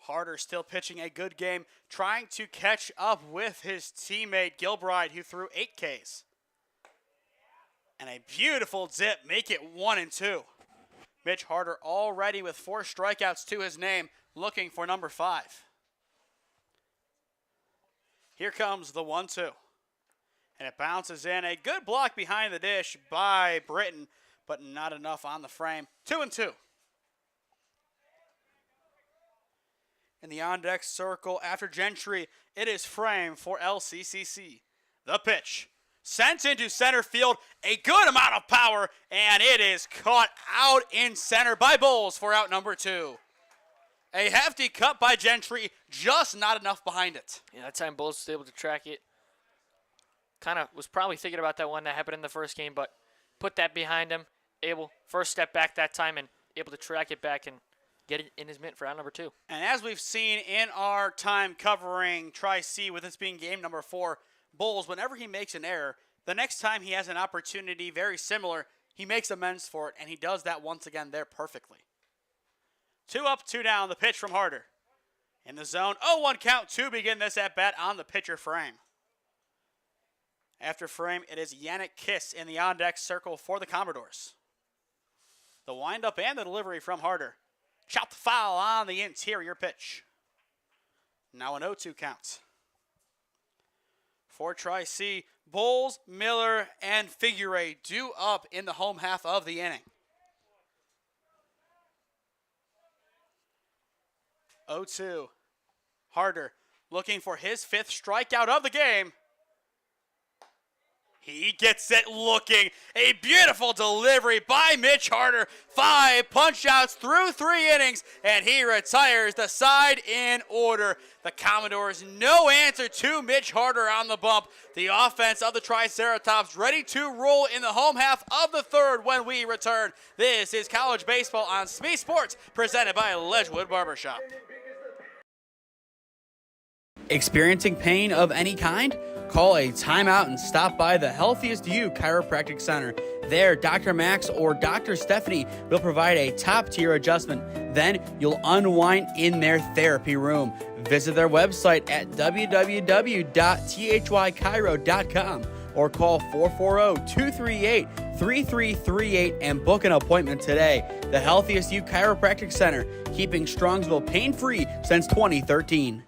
Harder still pitching a good game, trying to catch up with his teammate Gilbride, who threw 8 Ks. And a beautiful zip, make it 1-2. Mitch Harder already with 4 strikeouts to his name, looking for number 5. Here comes the 1-2. And it bounces in. A good block behind the dish by Britton, but not enough on the frame. 2-2. In the on-deck circle after Gentry, it is frame for LCCC. The pitch. Sent into center field. A good amount of power, and it is caught out in center by Bowles for out number 2. A hefty cut by Gentry, just not enough behind it. Yeah, that time Bowles was able to track it. Kind of was probably thinking about that one that happened in the first game, but put that behind him. Able, first step back that time, and able to track it back and get it in his mitt for out number 2. And as we've seen in our time covering Tri-C, with this being game number 4, Bowles, whenever he makes an error, the next time he has an opportunity very similar, he makes amends for it, and he does that once again there perfectly. 2 up, 2 down, the pitch from Harder. In the zone, 0-1 count to begin this at-bat on the pitcher frame. After frame, it is Yannick Kiss in the on-deck circle for the Commodores. The windup and the delivery from Harder. Chopped foul on the interior pitch. Now an 0-2 count. For Tri-C, Bowles, Miller, and Figure due up in the home half of the inning. 0-2. Harder looking for his 5th strikeout of the game. He gets it looking. A beautiful delivery by Mitch Harder. 5 punch-outs through 3 innings, and he retires the side in order. The Commodores, no answer to Mitch Harder on the bump. The offense of the Triceratops ready to roll in the home half of the 3rd when we return. This is college baseball on SmeeSports, presented by Ledgewood Barbershop. Experiencing pain of any kind? Call a timeout and stop by the Healthiest You Chiropractic Center. There, Dr. Max or Dr. Stephanie will provide a top-tier adjustment. Then you'll unwind in their therapy room. Visit their website at www.thychiro.com or call 440-238-3338 and book an appointment today. The Healthiest You Chiropractic Center, keeping Strongsville pain-free since 2013.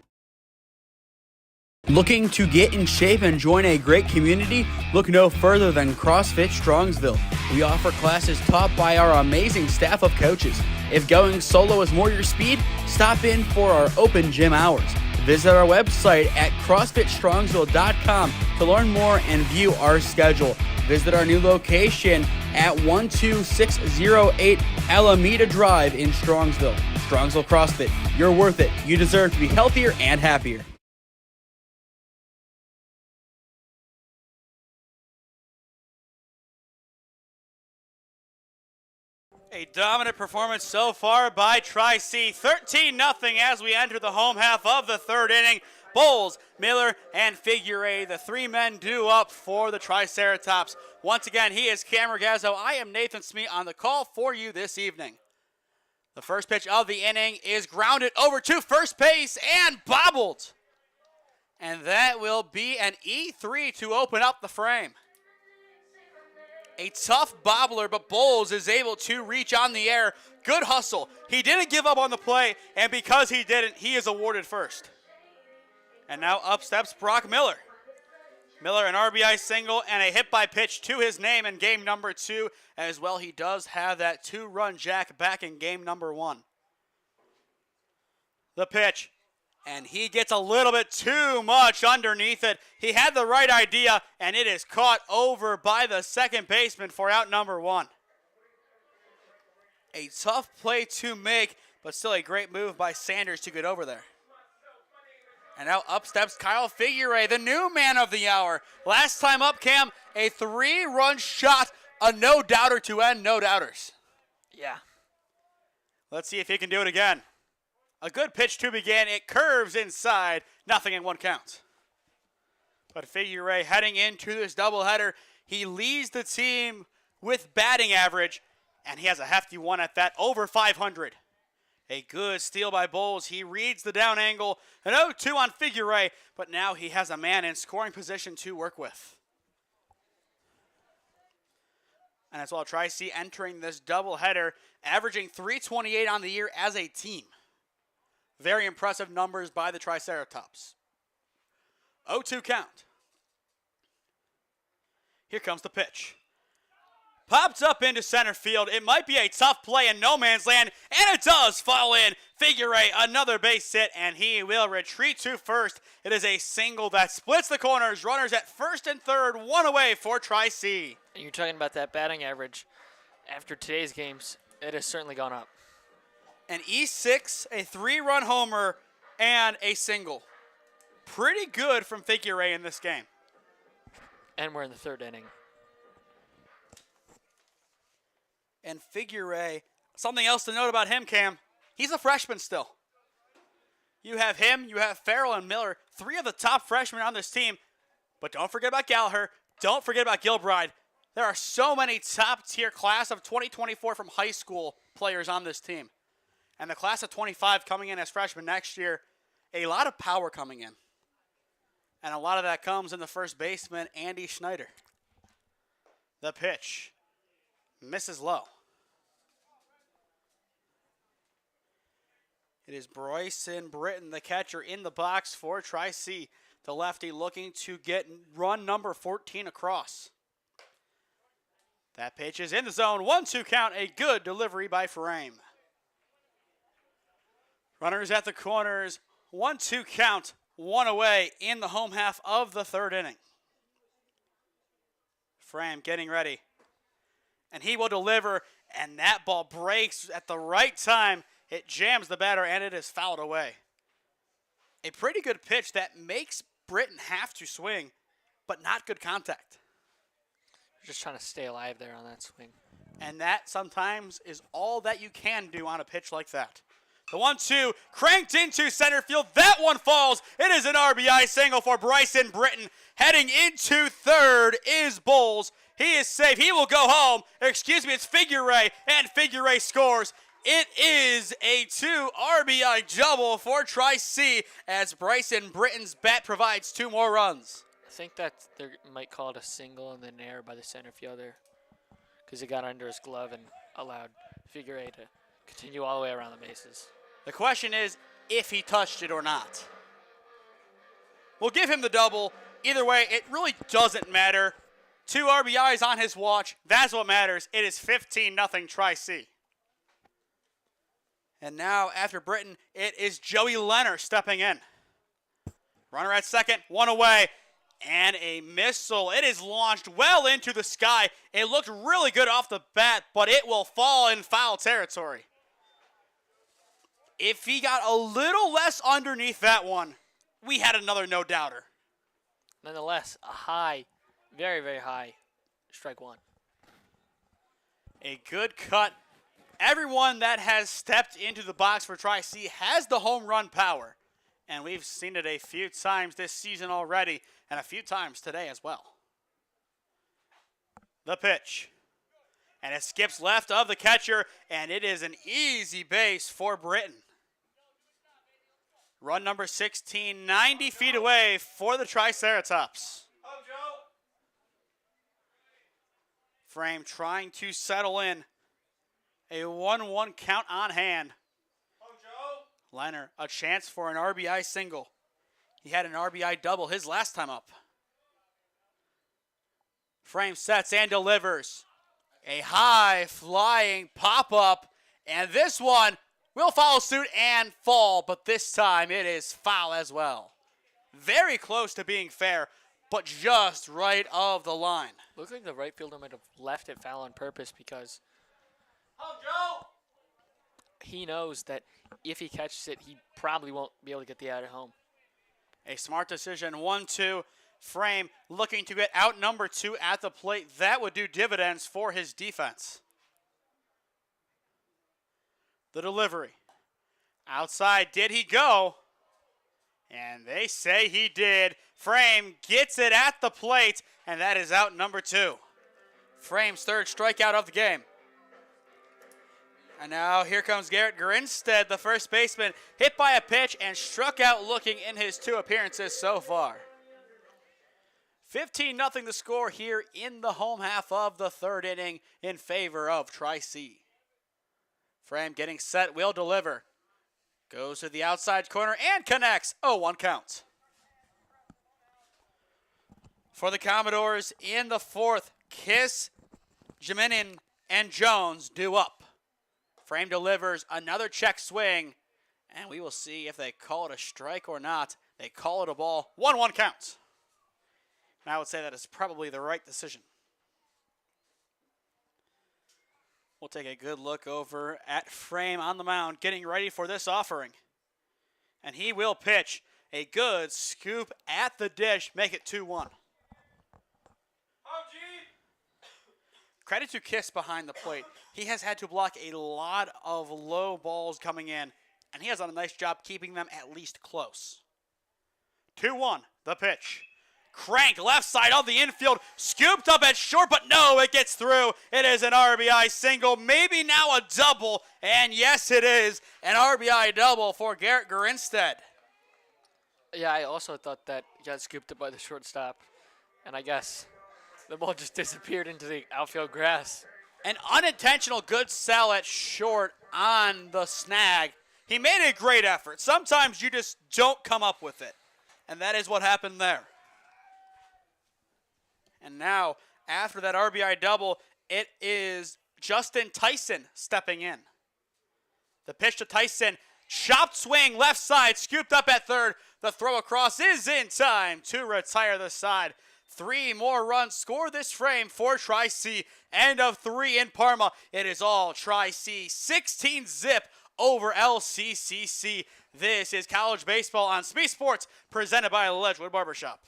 Looking to get in shape and join a great community? Look no further than CrossFit Strongsville. We offer classes taught by our amazing staff of coaches. If going solo is more your speed, stop in for our open gym hours. Visit our website at CrossFitStrongsville.com to learn more and view our schedule. Visit our new location at 12608 Alameda Drive in Strongsville. Strongsville CrossFit, you're worth it. You deserve to be healthier and happier. A dominant performance so far by Tri-C. 13-0 as we enter the home half of the third inning. Bowles, Miller, and Figueroa, the three men due up for the Triceratops. Once again, he is Cam Ragazzo. I am Nathan Smee on the call for you this evening. The first pitch of the inning is grounded over to first base and bobbled. And that will be an E3 to open up the frame. A tough bobbler, but Bowles is able to reach on the air. Good hustle. He didn't give up on the play, and because he didn't, he is awarded first. And now up steps Brock Miller. Miller, an RBI single and a hit by pitch to his name in game number 2. As well, he does have that 2-run jack back in game number 1. The pitch. And he gets a little bit too much underneath it. He had the right idea, and it is caught over by the second baseman for out number 1. A tough play to make, but still a great move by Sanders to get over there. And now up steps Kyle Figueroa, the new man of the hour. Last time up, Cam, a 3-run shot, a no-doubter to end no-doubters. Yeah. Let's see if he can do it again. A good pitch to begin. It curves inside. 0-1 count. But Figueroa heading into this doubleheader. He leads the team with batting average, and he has a hefty one at that, over 500. A good steal by Bowles. He reads the down angle. An 0-2 on Figueroa, but now he has a man in scoring position to work with. And as well, Tri-C entering this doubleheader, averaging .328 on the year as a team. Very impressive numbers by the Triceratops. 0-2 count. Here comes the pitch. Pops up into center field. It might be a tough play in no man's land, and it does fall in. Figueroa, another base hit, and he will retreat to first. It is a single that splits the corners. Runners at first and third, one away for Tri-C. You're talking about that batting average. After today's games, it has certainly gone up. An E6, a 3-run homer, and a single. Pretty good from Figueroa in this game. And we're in the third inning. And Figueroa, something else to note about him, Cam, he's a freshman still. You have him, you have Farrell and Miller, 3 of the top freshmen on this team. But don't forget about Gallagher. Don't forget about Gilbride. There are so many top-tier class of 2024 from high school players on this team. And the class of 25 coming in as freshmen next year, a lot of power coming in. And a lot of that comes in the first baseman, Andy Schneider. The pitch misses low. It is Bryson Britton, the catcher, in the box for Tri-C. The lefty looking to get run number 14 across. That pitch is in the zone. 1-2 count. A good delivery by Frame. Runners at the corners. 1-2 count. One away in the home half of the third inning. Frame getting ready. And he will deliver. And that ball breaks at the right time. It jams the batter, and it is fouled away. A pretty good pitch that makes Britton have to swing, but not good contact. Just trying to stay alive there on that swing. And that sometimes is all that you can do on a pitch like that. The 1-2 cranked into center field. That one falls. It is an RBI single for Bryson Britton. Heading into third is Bowles. He is safe. He will go home. Excuse me, it's Figueroa, and Figueroa scores. It is a 2 RBI double for Tri-C as Bryson Britton's bat provides 2 more runs. I think that they might call it a single and then error by the center fielder because it got under his glove and allowed Figueroa to continue all the way around the bases. The question is if he touched it or not. We'll give him the double. Either way, it really doesn't matter. 2 RBIs on his watch. That's what matters. It is 15-0 Tri-C. And now, after Britton, it is Joey Leonard stepping in. Runner at second, 1 away, and a missile. It is launched well into the sky. It looked really good off the bat, but it will fall in foul territory. If he got a little less underneath that one, we had another no-doubter. Nonetheless, a high, very, very high strike one. A good cut Everyone that has stepped into the box for Tri-C has the home run power. And we've seen it a few times this season already, and a few times today as well. The pitch. And it skips left of the catcher, and it is an easy base for Britton. Run number 16, 90 feet away for the Triceratops. Frame trying to settle in. A 1-1 count on hand. Leonard, a chance for an RBI single. He had an RBI double his last time up. Frame sets and delivers. A high-flying pop-up, and this one will follow suit and fall, but this time it is foul as well. Very close to being fair, but just right of the line. Looks like the right fielder might have left it foul on purpose because he knows that if he catches it, he probably won't be able to get the out at home. A smart decision, 1-2. Frame looking to get out number 2 at the plate. That would do dividends for his defense. The delivery. Outside, did he go? And they say he did. Frame gets it at the plate, and that is out number 2. Frame's third strikeout of the game. And now here comes Garrett Grinstead, the first baseman, hit by a pitch and struck out looking in his 2 appearances so far. 15-0 the score here in the home half of the third inning in favor of Tri-C. Frame getting set, will deliver. Goes to the outside corner and connects. 0-1 count. For the Commodores in the fourth, Kiss, Jiminin, and Jones due up. Frame delivers another check swing, and we will see if they call it a strike or not. They call it a ball. 1-1 count. And I would say that is probably the right decision. We'll take a good look over at Frame on the mound, getting ready for this offering. And he will pitch a good scoop at the dish, make it 2-1. Credit to Kiss behind the plate. He has had to block a lot of low balls coming in, and he has done a nice job keeping them at least close. 2-1, the pitch. Crank left side of the infield, scooped up at short, but no, it gets through. It is an RBI single, maybe now a double, and yes, it is an RBI double for Garrett Grinstead. Yeah, I also thought that he got scooped up by the shortstop, and I guess the ball just disappeared into the outfield grass. An unintentional good sell at short on the snag. He made a great effort. Sometimes you just don't come up with it, and that is what happened there. And now, after that RBI double, it is Justin Tyson stepping in. The pitch to Tyson, chopped swing, left side, scooped up at third. The throw across is in time to retire the side. 3 more runs score this frame for Tri-C. End of 3 in Parma. It is all Tri-C. 16-zip over LCCC. This is college baseball on SmeeSports, presented by Ledgewood Barbershop.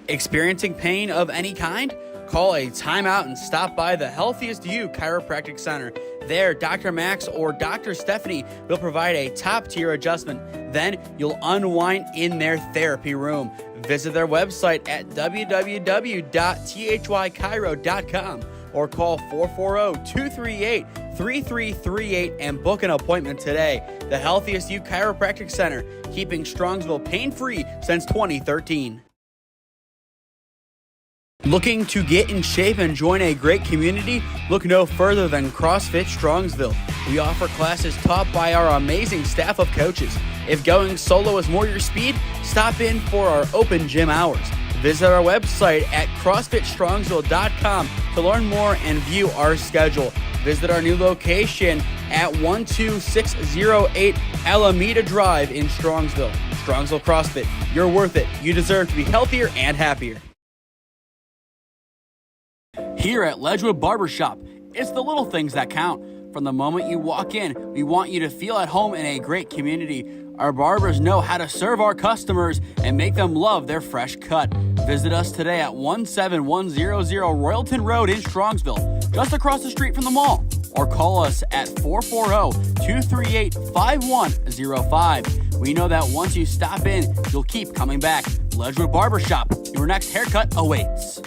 Experiencing pain of any kind? Call a timeout and stop by the Healthiest You Chiropractic Center. There, Dr. Max or Dr. Stephanie will provide a top-tier adjustment. Then you'll unwind in their therapy room. Visit their website at www.thychiro.com or call 440-238-3338 and book an appointment today. The Healthiest You Chiropractic Center, keeping Strongsville pain-free since 2013. Looking to get in shape and join a great community? Look no further than CrossFit Strongsville. We offer classes taught by our amazing staff of coaches. If going solo is more your speed, stop in for our open gym hours. Visit our website at CrossFitStrongsville.com to learn more and view our schedule. Visit our new location at 12608 Alameda Drive in Strongsville. Strongsville CrossFit, you're worth it. You deserve to be healthier and happier. Here at Ledgewood Barbershop, it's the little things that count. From the moment you walk in, we want you to feel at home in a great community. Our barbers know how to serve our customers and make them love their fresh cut. Visit us today at 17100 Royalton Road in Strongsville, just across the street from the mall. or call us at 440-238-5105. We know that once you stop in, you'll keep coming back. Ledgewood Barbershop, your next haircut awaits.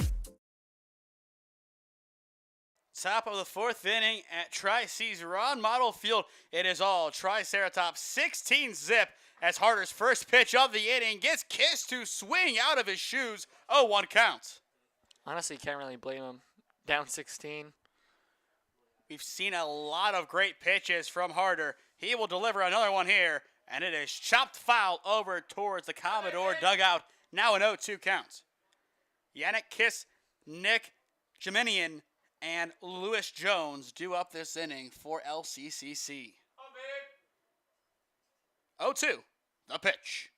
Top of the fourth inning at Tri-C's Ron Mottl Field. It is all Triceratops 16-zip as Harder's first pitch of the inning gets kissed to swing out of his shoes. 0-1 count. Honestly, can't really blame him. Down 16. We've seen a lot of great pitches from Harder. He will deliver another one here, and it is chopped foul over towards the Commodore dugout. Now an 0-2 count. Yannick Kiss, Nick Jeminian, and Lewis Jones do up this inning for LCCC. 0-2, the pitch.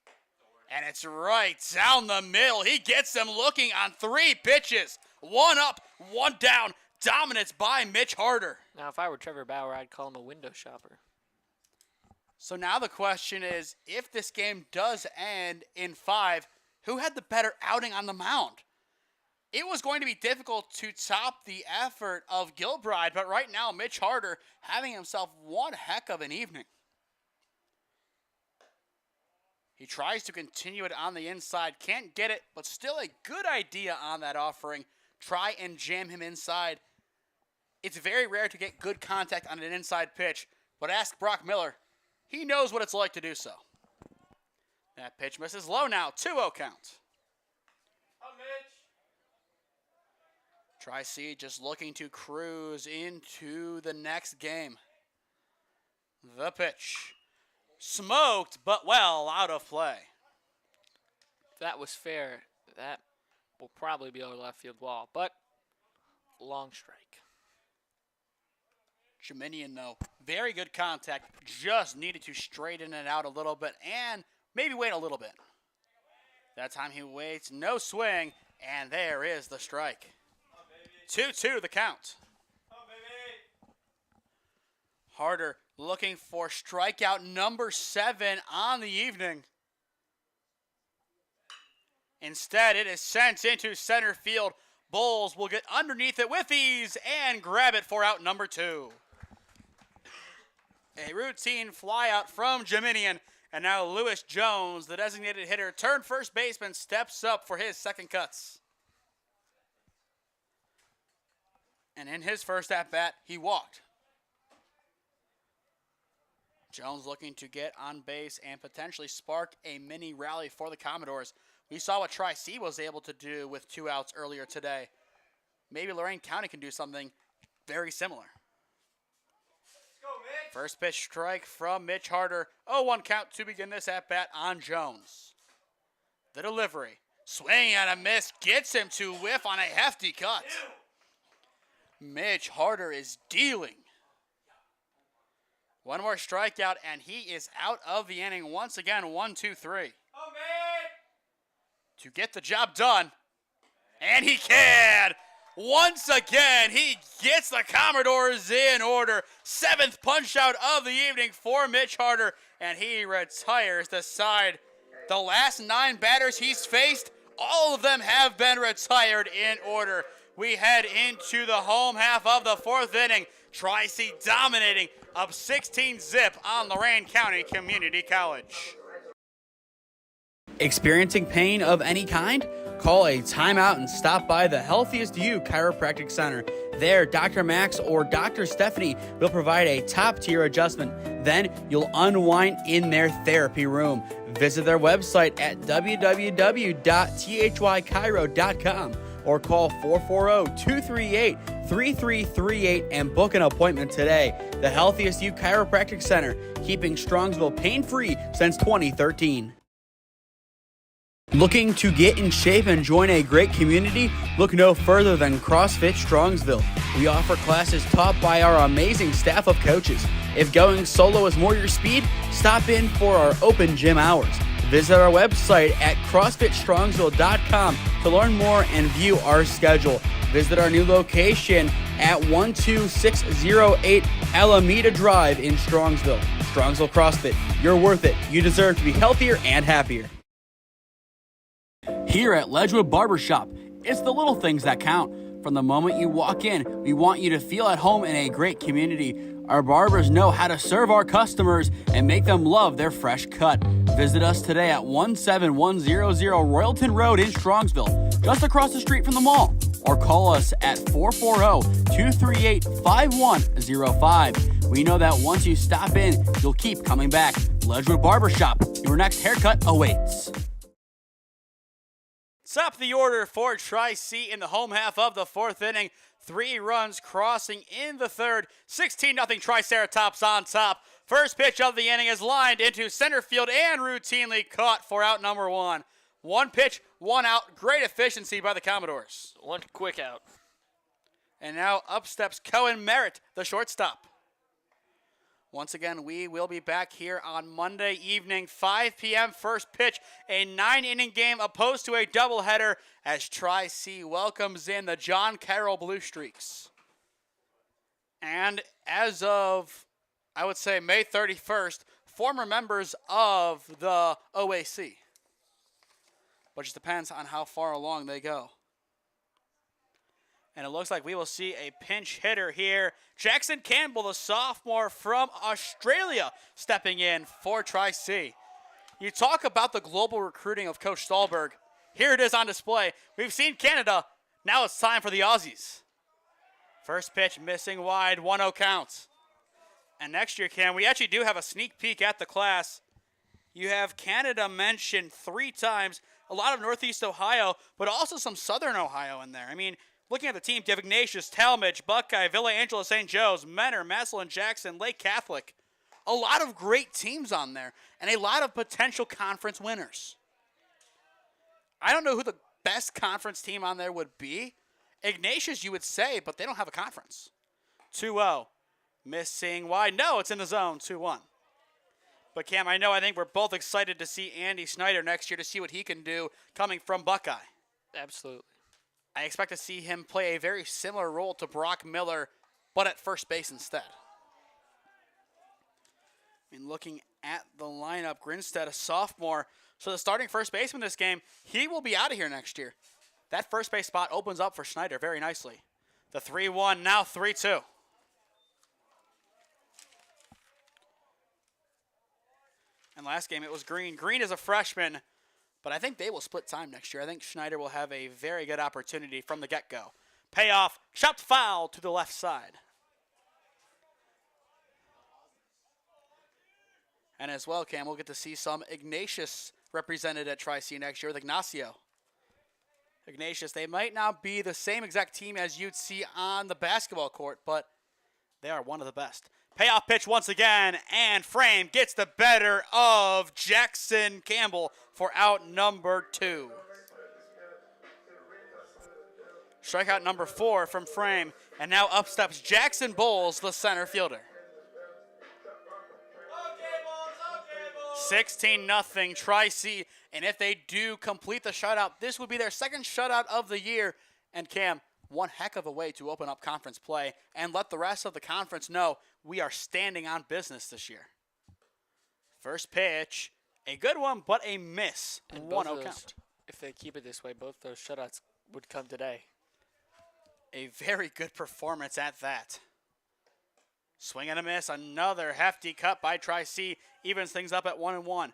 And it's right down the middle. He gets them looking on 3 pitches. 1 up, 1 down. Dominance by Mitch Harder. Now, if I were Trevor Bauer, I'd call him a window shopper. So now the question is, if this game does end in 5, who had the better outing on the mound? It was going to be difficult to top the effort of Gilbride, but right now Mitch Harder having himself one heck of an evening. He tries to continue it on the inside, can't get it, but still a good idea on that offering. Try and jam him inside. It's very rare to get good contact on an inside pitch, but ask Brock Miller. He knows what it's like to do so. That pitch misses low now, 2-0 count. Tri-C just looking to cruise into the next game. The pitch. Smoked, but well out of play. If that was fair, that will probably be over the left field wall, but long strike. Jeminian, though, very good contact. Just needed to straighten it out a little bit and maybe wait a little bit. That time he waits, no swing, and there is the strike. 2-2 the count. Harder looking for strikeout number 7 on the evening. Instead, it is sent into center field. Bulls will get underneath it with ease and grab it for out number 2. A routine flyout from Jeminian, and now Lewis Jones, the designated hitter, turned first baseman, steps up for his second cuts. And in his first at-bat, he walked. Jones looking to get on base and potentially spark a mini rally for the Commodores. We saw what Tri-C was able to do with 2 outs earlier today. Maybe Lorain County can do something very similar. Let's go, Mitch. First pitch strike from Mitch Harder. 0-1 count to begin this at-bat on Jones. The delivery. Swing and a miss. Gets him to whiff on a hefty cut. Mitch Harder is dealing. One more strikeout, and he is out of the inning once again. 1-2-3. To get the job done. And he can. Once again, he gets the Commodores in order. 7th punch out of the evening for Mitch Harder, and he retires the side. The last 9 batters he's faced, all of them have been retired in order. We head into the home half of the 4th inning. Tri-C dominating up 16-zip on Lorain County Community College. Experiencing pain of any kind? Call a timeout and stop by the Healthiest You Chiropractic Center. There, Dr. Max or Dr. Stephanie will provide a top-tier adjustment. Then you'll unwind in their therapy room. Visit their website at www.thychiro.com or call 440-238-3338 and book an appointment today. The Healthiest You Chiropractic Center, keeping Strongsville pain-free since 2013. Looking to get in shape and join a great community? Look no further than CrossFit Strongsville. We offer classes taught by our amazing staff of coaches. If going solo is more your speed, stop in for our open gym hours. Visit our website at CrossFitStrongsville.com to learn more and view our schedule. Visit our new location at 12608 Alameda Drive in Strongsville. Strongsville CrossFit, you're worth it. You deserve to be healthier and happier. Here at Ledgewood Barbershop, it's the little things that count. From the moment you walk in, we want you to feel at home in a great community. Our barbers know how to serve our customers and make them love their fresh cut. Visit us today at 17100 Royalton Road in Strongsville, just across the street from the mall. Or call us at 440-238-5105. We know that once you stop in, you'll keep coming back. Ledgewood Barbershop, your next haircut awaits. Top the order for Tri-C in the home half of the fourth inning. 3 runs crossing in the third. 16-0 Triceratops on top. First pitch of the inning is lined into center field and routinely caught for out number 1. 1 pitch, 1 out. Great efficiency by the Commodores. 1 quick out. And now up steps Cohen Merritt, the shortstop. Once again, we will be back here on Monday evening, 5 p.m. first pitch, a 9-inning game opposed to a doubleheader as Tri-C welcomes in the John Carroll Blue Streaks. And as of, I would say, May 31st, former members of the OAC. But it just depends on how far along they go. And it looks like we will see a pinch hitter here. Jackson Campbell, the sophomore from Australia, stepping in for Tri-C. You talk about the global recruiting of Coach Stahlberg. Here it is on display. We've seen Canada. Now it's time for the Aussies. First pitch missing wide, 1-0 counts. And next year, Cam, we actually do have a sneak peek at the class. You have Canada mentioned 3 times, a lot of Northeast Ohio, but also some Southern Ohio in there. I mean, looking at the team, you have Ignatius, Talmadge, Buckeye, Villa Angela, St. Joe's, Mentor, Massillon, Jackson, Lake Catholic. A lot of great teams on there and a lot of potential conference winners. I don't know who the best conference team on there would be. Ignatius, you would say, but they don't have a conference. 2-0. Missing wide. No, it's in the zone. 2-1. But Cam, I think we're both excited to see Andy Snyder next year to see what he can do coming from Buckeye. Absolutely. I expect to see him play a very similar role to Brock Miller, but at first base instead. I mean, looking at the lineup, Grinstead, a sophomore, so the starting first baseman this game, he will be out of here next year. That first base spot opens up for Schneider very nicely. The 3-1, now 3-2. And last game, it was Green. Green is a freshman, but I think they will split time next year. I think Schneider will have a very good opportunity from the get-go. Payoff, chopped foul to the left side. And as well, Cam, we'll get to see some Ignatius represented at Tri-C next year with Ignacio. Ignatius, they might not be the same exact team as you'd see on the basketball court, but they are one of the best. Payoff pitch once again, and Frame gets the better of Jackson Campbell for out number 2. Strikeout number 4 from Frame, and now up steps Jackson Bowles, the center fielder. 16-0 Tri-C, and if they do complete the shutout, this would be their second shutout of the year. And Cam, one heck of a way to open up conference play and let the rest of the conference know we are standing on business this year. First pitch, a good one, but a miss. 1-0 count. If they keep it this way, both those shutouts would come today. A very good performance at that. Swing and a miss, another hefty cut by Tri-C, evens things up at 1-1.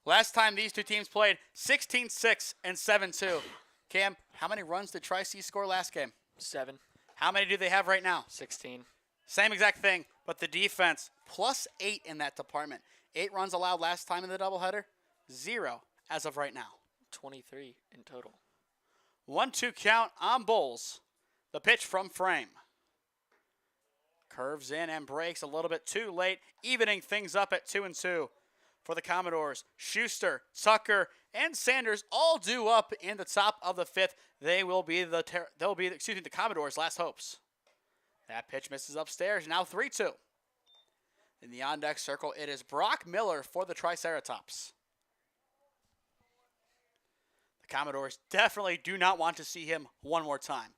Last time these two teams played, 16-6 and 7-2. Cam, how many runs did Tri-C score last game? 7. How many do they have right now? 16. Same exact thing, but the defense, +8 in that department. 8 runs allowed last time in the doubleheader, 0 as of right now. 23 in total. 1-2 count on Bowles. The pitch from Frame. Curves in and breaks a little bit too late, evening things up at 2-2. For the Commodores, Schuster, Tucker, and Sanders all due up in the top of the 5th. They will be the Commodores' last hopes. That pitch misses upstairs. Now 3-2. In the on-deck circle, it is Brock Miller for the Triceratops. The Commodores definitely do not want to see him one more time.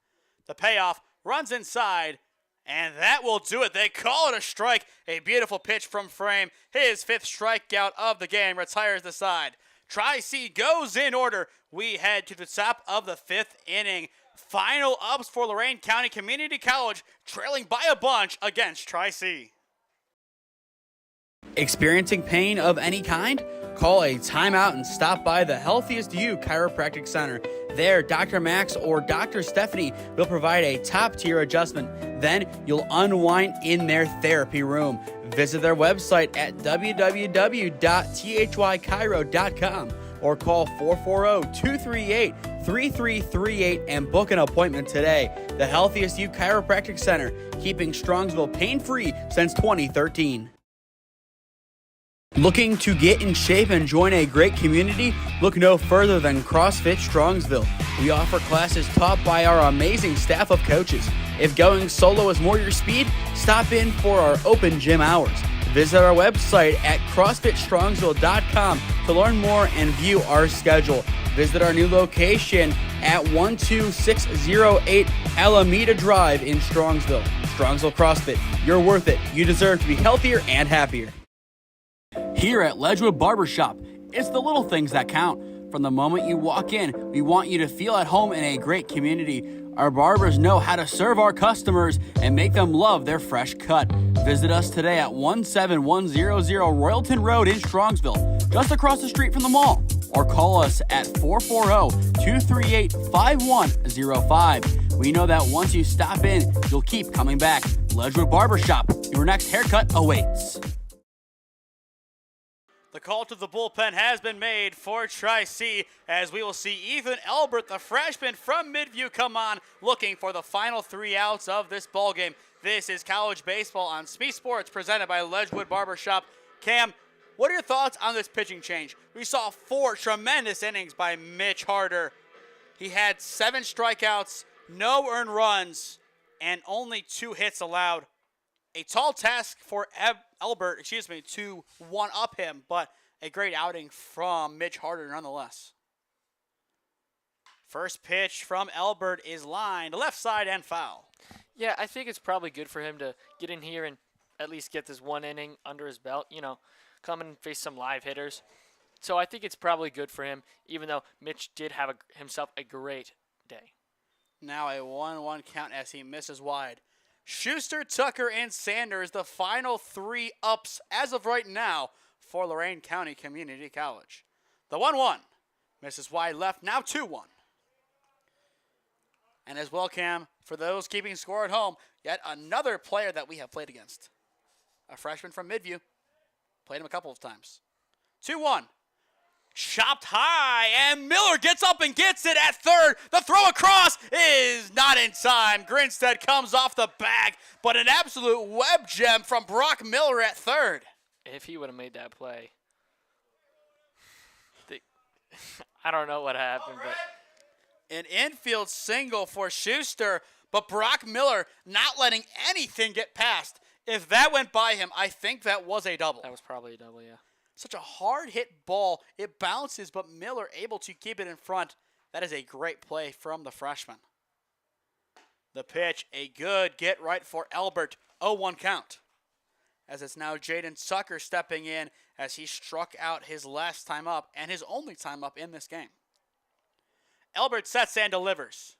The payoff runs inside, and that will do it. They call it a strike. A beautiful pitch from Frame. His 5th strikeout of the game retires the side. Tri-C goes in order. We head to the top of the 5th inning. Final ups for Lorain County Community College, trailing by a bunch against Tri-C. Experiencing pain of any kind? Call a timeout and stop by the Healthiest You Chiropractic Center. There, Dr. Max or Dr. Stephanie will provide a top-tier adjustment. Then you'll unwind in their therapy room. Visit their website at www.thychiro.com or call 440-238-3338 and book an appointment today. The Healthiest You Chiropractic Center, keeping Strongsville pain-free since 2013. Looking to get in shape and join a great community? Look no further than CrossFit Strongsville. We offer classes taught by our amazing staff of coaches. If going solo is more your speed, stop in for our open gym hours. Visit our website at CrossFitStrongsville.com to learn more and view our schedule. Visit our new location at 12608 Alameda Drive in Strongsville. Strongsville CrossFit, you're worth it. You deserve to be healthier and happier. Here at Ledgewood Barbershop, it's the little things that count. From the moment you walk in, we want you to feel at home in a great community. Our barbers know how to serve our customers and make them love their fresh cut. Visit us today at 17100 Royalton Road in Strongsville, just across the street from the mall. Or call us at 440-238-5105. We know that once you stop in, you'll keep coming back. Ledgewood Barbershop, your next haircut awaits. The call to the bullpen has been made for Tri-C, as we will see Ethan Elbert, the freshman from Midview, come on, looking for the final 3 outs of this ballgame. This is college baseball on SmeeSports, presented by Ledgewood Barbershop. Cam, what are your thoughts on this pitching change? We saw 4 tremendous innings by Mitch Harder. He had 7 strikeouts, no earned runs, and only 2 hits allowed. A tall task for Elbert, to one-up him, but a great outing from Mitch Harder nonetheless. First pitch from Elbert is lined left side and foul. Yeah, I think it's probably good for him to get in here and at least get this 1 inning under his belt, come and face some live hitters. So I think it's probably good for him, even though Mitch did have himself a great day. Now a 1-1 count as he misses wide. Schuster, Tucker, and Sanders, the final 3 ups as of right now for Lorain County Community College. The 1-1 misses wide left, now 2-1. And as well, Cam, for those keeping score at home, yet another player that we have played against. A freshman from Midview. Played him a couple of times. 2-1. Chopped high, and Miller gets up and gets it at third. The throw across is not in time. Grinstead comes off the bag, but an absolute web gem from Brock Miller at third. If he would have made that play, I don't know what happened, but an infield single for Schuster, but Brock Miller not letting anything get past. If that went by him, I think that was a double. That was probably a double, yeah. Such a hard hit ball. It bounces, but Miller able to keep it in front. That is a great play from the freshman. The pitch, a good get right for Elbert. 0-1 count. As it's now Jaden Tucker stepping in as he struck out his last time up and his only time up in this game. Elbert sets and delivers.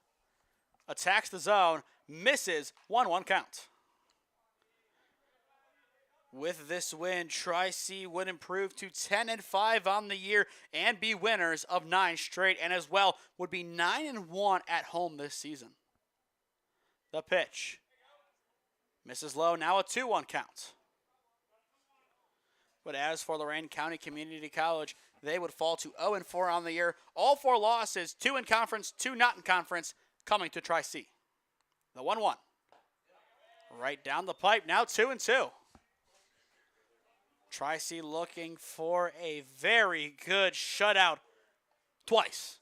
Attacks the zone, misses. 1-1 count. With this win, Tri-C would improve to 10-5 on the year and be winners of 9 straight, and as well would be 9-1 at home this season. The pitch. Misses low, now a 2-1 count. But as for Lorain County Community College, they would fall to 0-4 on the year. All 4 losses, 2 in conference, 2 not in conference, coming to Tri-C. The 1-1. Right down the pipe, now 2-2. Tri-C looking for a very good shutout twice.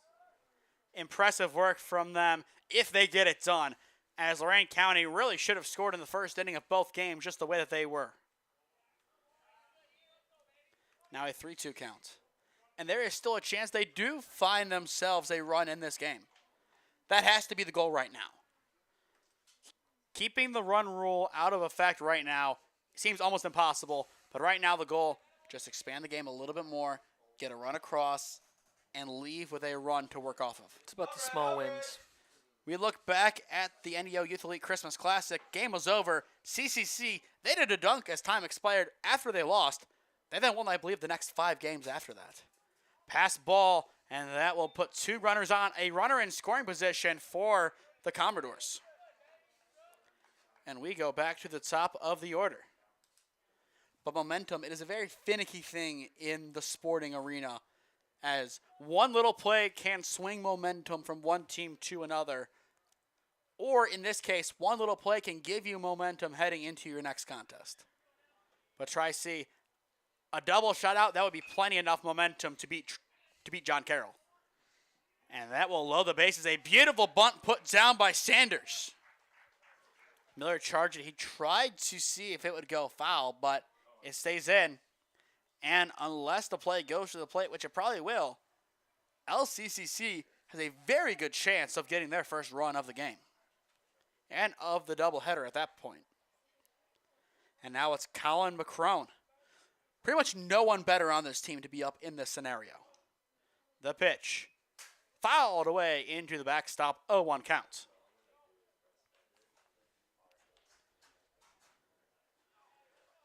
Impressive work from them if they get it done, as Lorain County really should have scored in the first inning of both games just the way that they were. Now a 3-2 count. And there is still a chance they do find themselves a run in this game. That has to be the goal right now. Keeping the run rule out of effect right now seems almost impossible. But right now the goal, just expand the game a little bit more, get a run across, and leave with a run to work off of. It's about the small wins. We look back at the NEO Youth Elite Christmas Classic. Game was over. CCC, they did a dunk as time expired after they lost. They then won, I believe, the next 5 games after that. Pass ball, and that will put 2 runners on. A runner in scoring position for the Commodores. And we go back to the top of the order. But momentum, it is a very finicky thing in the sporting arena, as one little play can swing momentum from one team to another. Or in this case, one little play can give you momentum heading into your next contest. But Tri-C, a double shutout, that would be plenty enough momentum to beat John Carroll. And that will load the bases. A beautiful bunt put down by Sanders. Miller charged it. He tried to see if it would go foul, but it stays in. And unless the play goes to the plate, which it probably will, LCCC has a very good chance of getting their first run of the game. And of the doubleheader at that point. And now it's Colin McCrone. Pretty much no one better on this team to be up in this scenario. The pitch. Fouled away into the backstop. 0-1 count.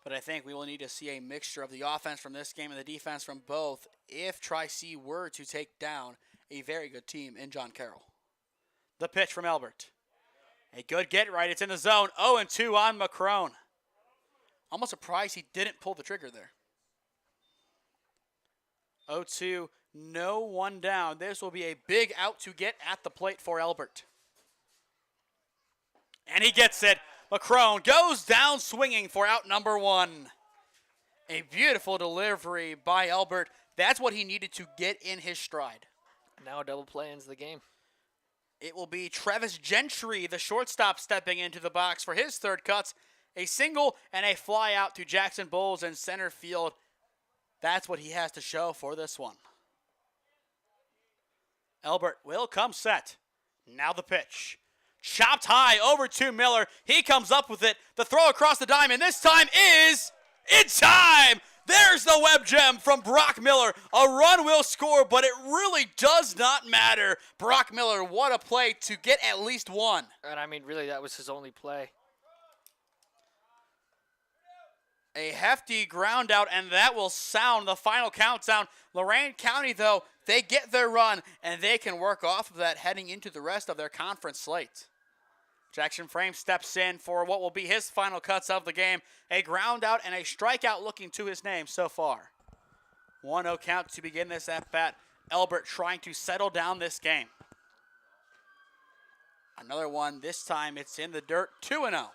But I think we will need to see a mixture of the offense from this game and the defense from both if Tri-C were to take down a very good team in John Carroll. The pitch from Albert. A good get right. It's in the zone. 0-2 on McCrone. Almost surprised he didn't pull the trigger there. 0-2, no one down. This will be a big out to get at the plate for Albert. And he gets it. McCrone goes down swinging for out number 1. A beautiful delivery by Albert. That's what he needed to get in his stride. Now a double play ends the game. It will be Travis Gentry, the shortstop, stepping into the box for his third cuts. A single and a fly out to Jackson Bowles in center field. That's what he has to show for this one. Albert will come set. Now the pitch. Chopped high over to Miller. He comes up with it. The throw across the diamond this time is in time. There's the web gem from Brock Miller. A run will score, but it really does not matter. Brock Miller, what a play to get at least one. And I mean, really, that was his only play. A hefty ground out, and that will sound the final countdown. Lorain County, though, they get their run, and they can work off of that heading into the rest of their conference slate. Jackson Frame steps in for what will be his final cuts of the game. A ground out and a strikeout looking to his name so far. 1-0 count to begin this at-bat. Albert trying to settle down this game. Another one. This time it's in the dirt. 2-0.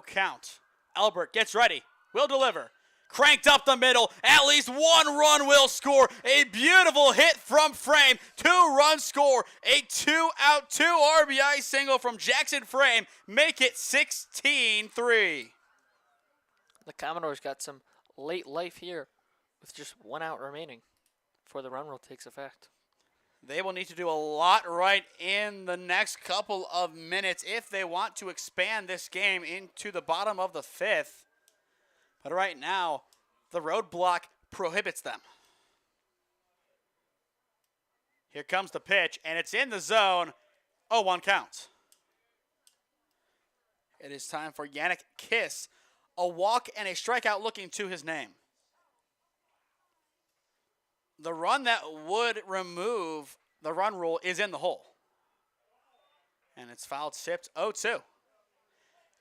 Count. Albert gets ready. Will deliver. Cranked up the middle. At least one run will score. A beautiful hit from Frame. 2-run score. A 2-out, 2 RBI single from Jackson Frame. Make it 16-3. The Commodores got some late life here with just 1 out remaining before the run rule takes effect. They will need to do a lot right in the next couple of minutes if they want to expand this game into the bottom of the 5th. But right now, the roadblock prohibits them. Here comes the pitch, and it's in the zone. 0-1 count. It is time for Yannick Kiss. A walk and a strikeout looking to his name. The run that would remove the run rule is in the hole. And it's fouled, sipped, 0-2.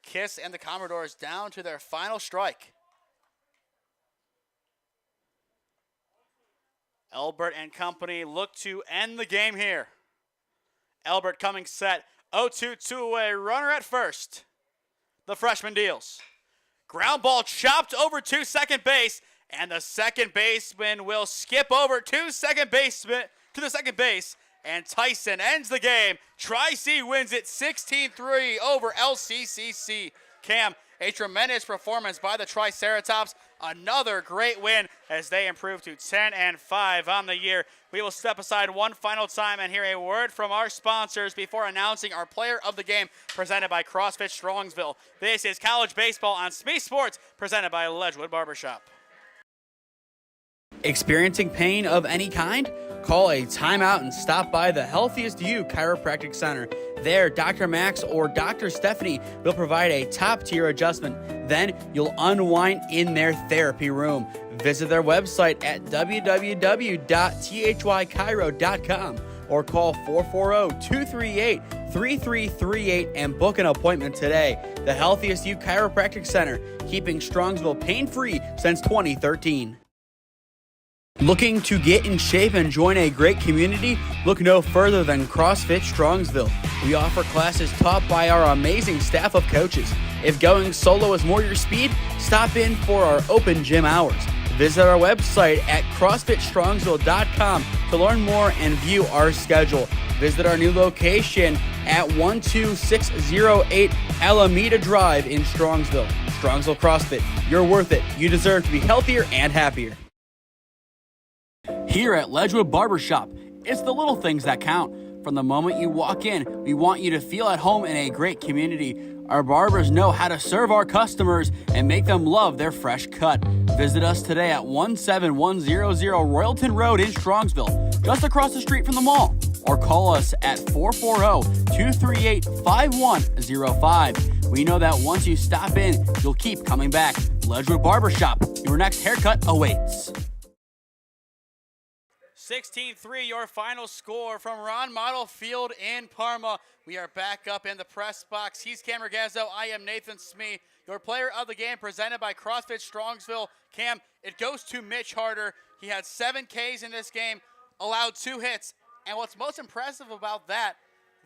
Kiss and the Commodores down to their final strike. Albert and company look to end the game here. Albert coming set, 0-2, 2-away, runner at first. The freshman deals. Ground ball chopped over to second base. And the second baseman will skip over to the second base, and Tyson ends the game. Tri-C wins it 16-3 over LCCC. Cam, a tremendous performance by the Triceratops. Another great win as they improve to 10-5 on the year. We will step aside one final time and hear a word from our sponsors before announcing our player of the game, presented by CrossFit Strongsville. This is college baseball on SmeeSports, presented by Ledgewood Barbershop. Experiencing pain of any kind? Call a timeout and stop by the Healthiest You Chiropractic Center. There, Dr. Max or Dr. Stephanie will provide a top-tier adjustment. Then you'll unwind in their therapy room. Visit their website at www.thychiro.com or call 440-238-3338 and book an appointment today. The Healthiest You Chiropractic Center, keeping Strongsville pain-free since 2013. Looking to get in shape and join a great community? Look no further than CrossFit Strongsville. We offer classes taught by our amazing staff of coaches. If going solo is more your speed, stop in for our open gym hours. Visit our website at CrossFitStrongsville.com to learn more and view our schedule. Visit our new location at 12608 Alameda Drive in Strongsville. Strongsville CrossFit, you're worth it. You deserve to be healthier and happier. Here at Ledgewood Barbershop, it's the little things that count. From the moment you walk in, we want you to feel at home in a great community. Our barbers know how to serve our customers and make them love their fresh cut. Visit us today at 17100 Royalton Road in Strongsville, just across the street from the mall. Or call us at 440-238-5105. We know that once you stop in, you'll keep coming back. Ledgewood Barbershop, your next haircut awaits. 16-3, your final score from Ron Mottl Field in Parma. We are back up in the press box. He's Cam Ragazzo. I am Nathan Smee. Your player of the game presented by CrossFit Strongsville. Cam, it goes to Mitch Harder. He had 7 Ks in this game, allowed 2 hits. And what's most impressive about that,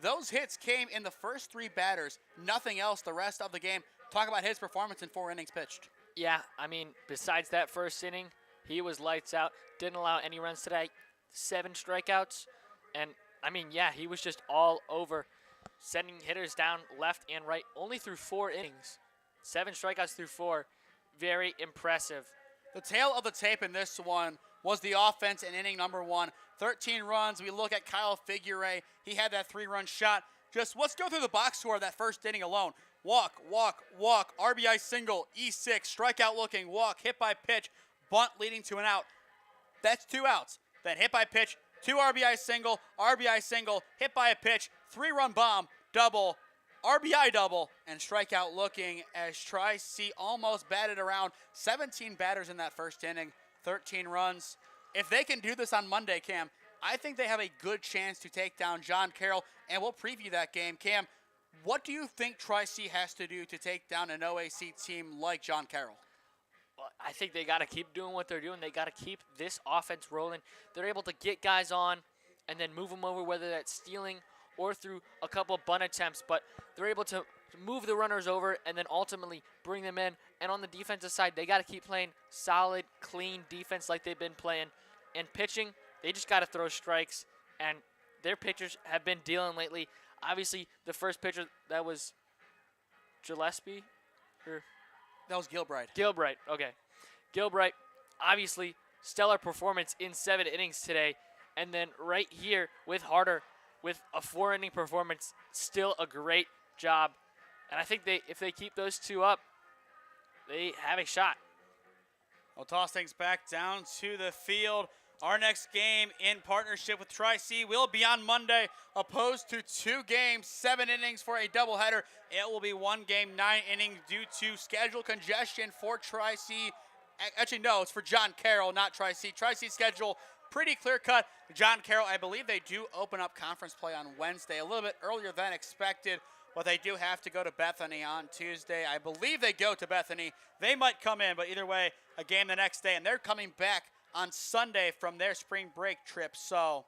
those hits came in the first 3 batters. Nothing else the rest of the game. Talk about his performance in 4 innings pitched. Yeah, I mean, besides that first inning, he was lights out. Didn't allow any runs today. 7 strikeouts, and I mean, yeah, he was just all over, sending hitters down left and right, only through 4 innings. 7 strikeouts through 4, very impressive. The tail of the tape in this one was the offense in inning number 1. 13 runs. We look at Kyle Figueroa. He had that 3-run shot. Just let's go through the box score of that first inning alone. Walk, RBI single, E6, strikeout looking, walk, hit by pitch, bunt leading to an out. That's 2 outs. Then hit by pitch, 2 RBI single, hit by a pitch, 3-run bomb, double, RBI double, and strikeout looking as Tri-C almost batted around. 17 batters in that first inning, 13 runs. If they can do this on Monday, Cam, I think they have a good chance to take down John Carroll, and we'll preview that game. Cam, what do you think Tri-C has to do to take down an OAC team like John Carroll? Well, I think they got to keep doing what they're doing. They got to keep this offense rolling. They're able to get guys on and then move them over, whether that's stealing or through a couple of bunt attempts. But they're able to move the runners over and then ultimately bring them in. And on the defensive side, they got to keep playing solid, clean defense like they've been playing. And pitching, they just got to throw strikes. And their pitchers have been dealing lately. Obviously, the first pitcher, that was Gillespie? That was Gilbride. Okay. Gilbride, obviously, stellar performance in 7 innings today. And then right here with Harder, with a 4-inning performance, still a great job. And I think if they keep those 2 up, they have a shot. We'll toss things back down to the field. Our next game in partnership with Tri-C will be on Monday, opposed to 2 games, 7 innings for a doubleheader. It will be 1 game, 9 innings due to schedule congestion for Tri-C. Actually, no, it's for John Carroll, not Tri-C. Tri-C schedule pretty clear-cut. John Carroll, I believe they do open up conference play on Wednesday, a little bit earlier than expected, but they do have to go to Bethany on Tuesday. I believe they go to Bethany. They might come in, but either way, a game the next day, and they're coming back on Sunday from their spring break trip. So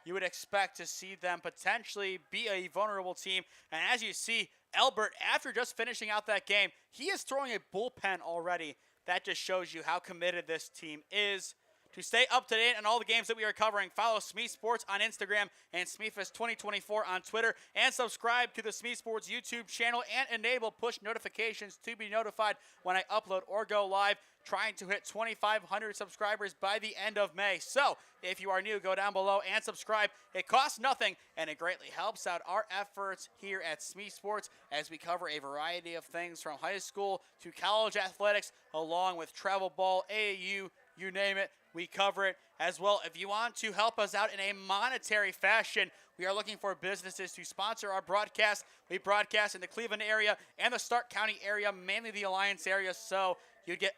you would expect to see them potentially be a vulnerable team. And as you see, Elbert, after just finishing out that game, he is throwing a bullpen already. That just shows you how committed this team is. To stay up to date on all the games that we are covering, follow SmeeSports on Instagram and SmeeFest 2024 on Twitter, and subscribe to the SmeeSports YouTube channel and enable push notifications to be notified when I upload or go live. Trying to hit 2,500 subscribers by the end of May. So if you are new, go down below and subscribe. It costs nothing, and it greatly helps out our efforts here at SmeeSports as we cover a variety of things from high school to college athletics, along with travel ball, AAU, you name it. we cover it as well. If you want to help us out in a monetary fashion, we are looking for businesses to sponsor our broadcast. We broadcast in the Cleveland area and the Stark County area, mainly the Alliance area. So you get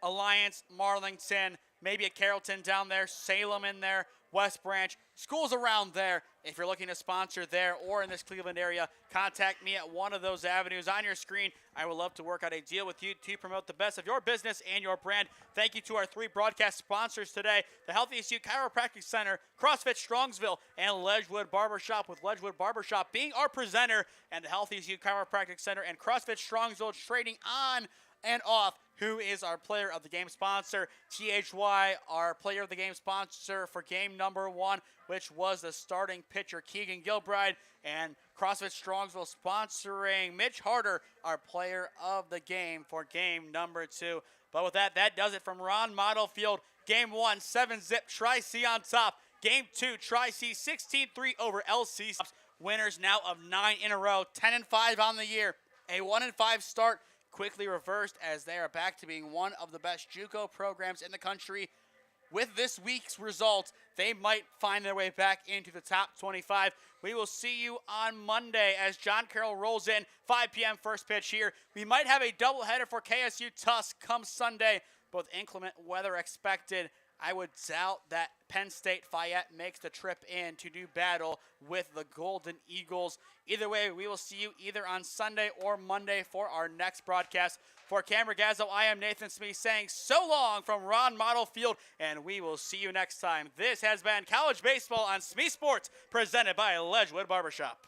Alliance, Marlington, maybe a Carrollton down there, Salem in there, West Branch, schools around there. If you're looking to sponsor there or in this Cleveland area, contact me at one of those avenues on your screen. I would love to work out a deal with you to promote the best of your business and your brand. Thank you to our 3 broadcast sponsors today, the Healthiest You Chiropractic Center, CrossFit Strongsville, and Ledgewood Barbershop, with Ledgewood Barbershop being our presenter, and the Healthiest You Chiropractic Center and CrossFit Strongsville trading on and off. Who is our player of the game sponsor? THY, our player of the game sponsor for game number 1, which was the starting pitcher, Keegan Gilbride, and CrossFit Strongsville sponsoring Mitch Harder, our player of the game for game number 2. But with that, that does it from Ron Mottl Field. Game 1, 7-zip, Tri-C on top. Game 2, Tri-C 16-3 over LCCC. Winners now of 9 in a row, 10-5 on the year. A 1-5 start quickly reversed as they are back to being one of the best JUCO programs in the country. With this week's results, they might find their way back into the top 25. We will see you on Monday as John Carroll rolls in, 5 p.m. first pitch here. We might have a doubleheader for KSU Tusk come Sunday, but with inclement weather expected, I would doubt that Penn State Fayette makes the trip in to do battle with the Golden Eagles. Either way, we will see you either on Sunday or Monday for our next broadcast. For Cam Ragazzo, I am Nathan Smee saying so long from Ron Mottl Field, and we will see you next time. This has been College Baseball on SmeeSports, presented by Ledgewood Barbershop.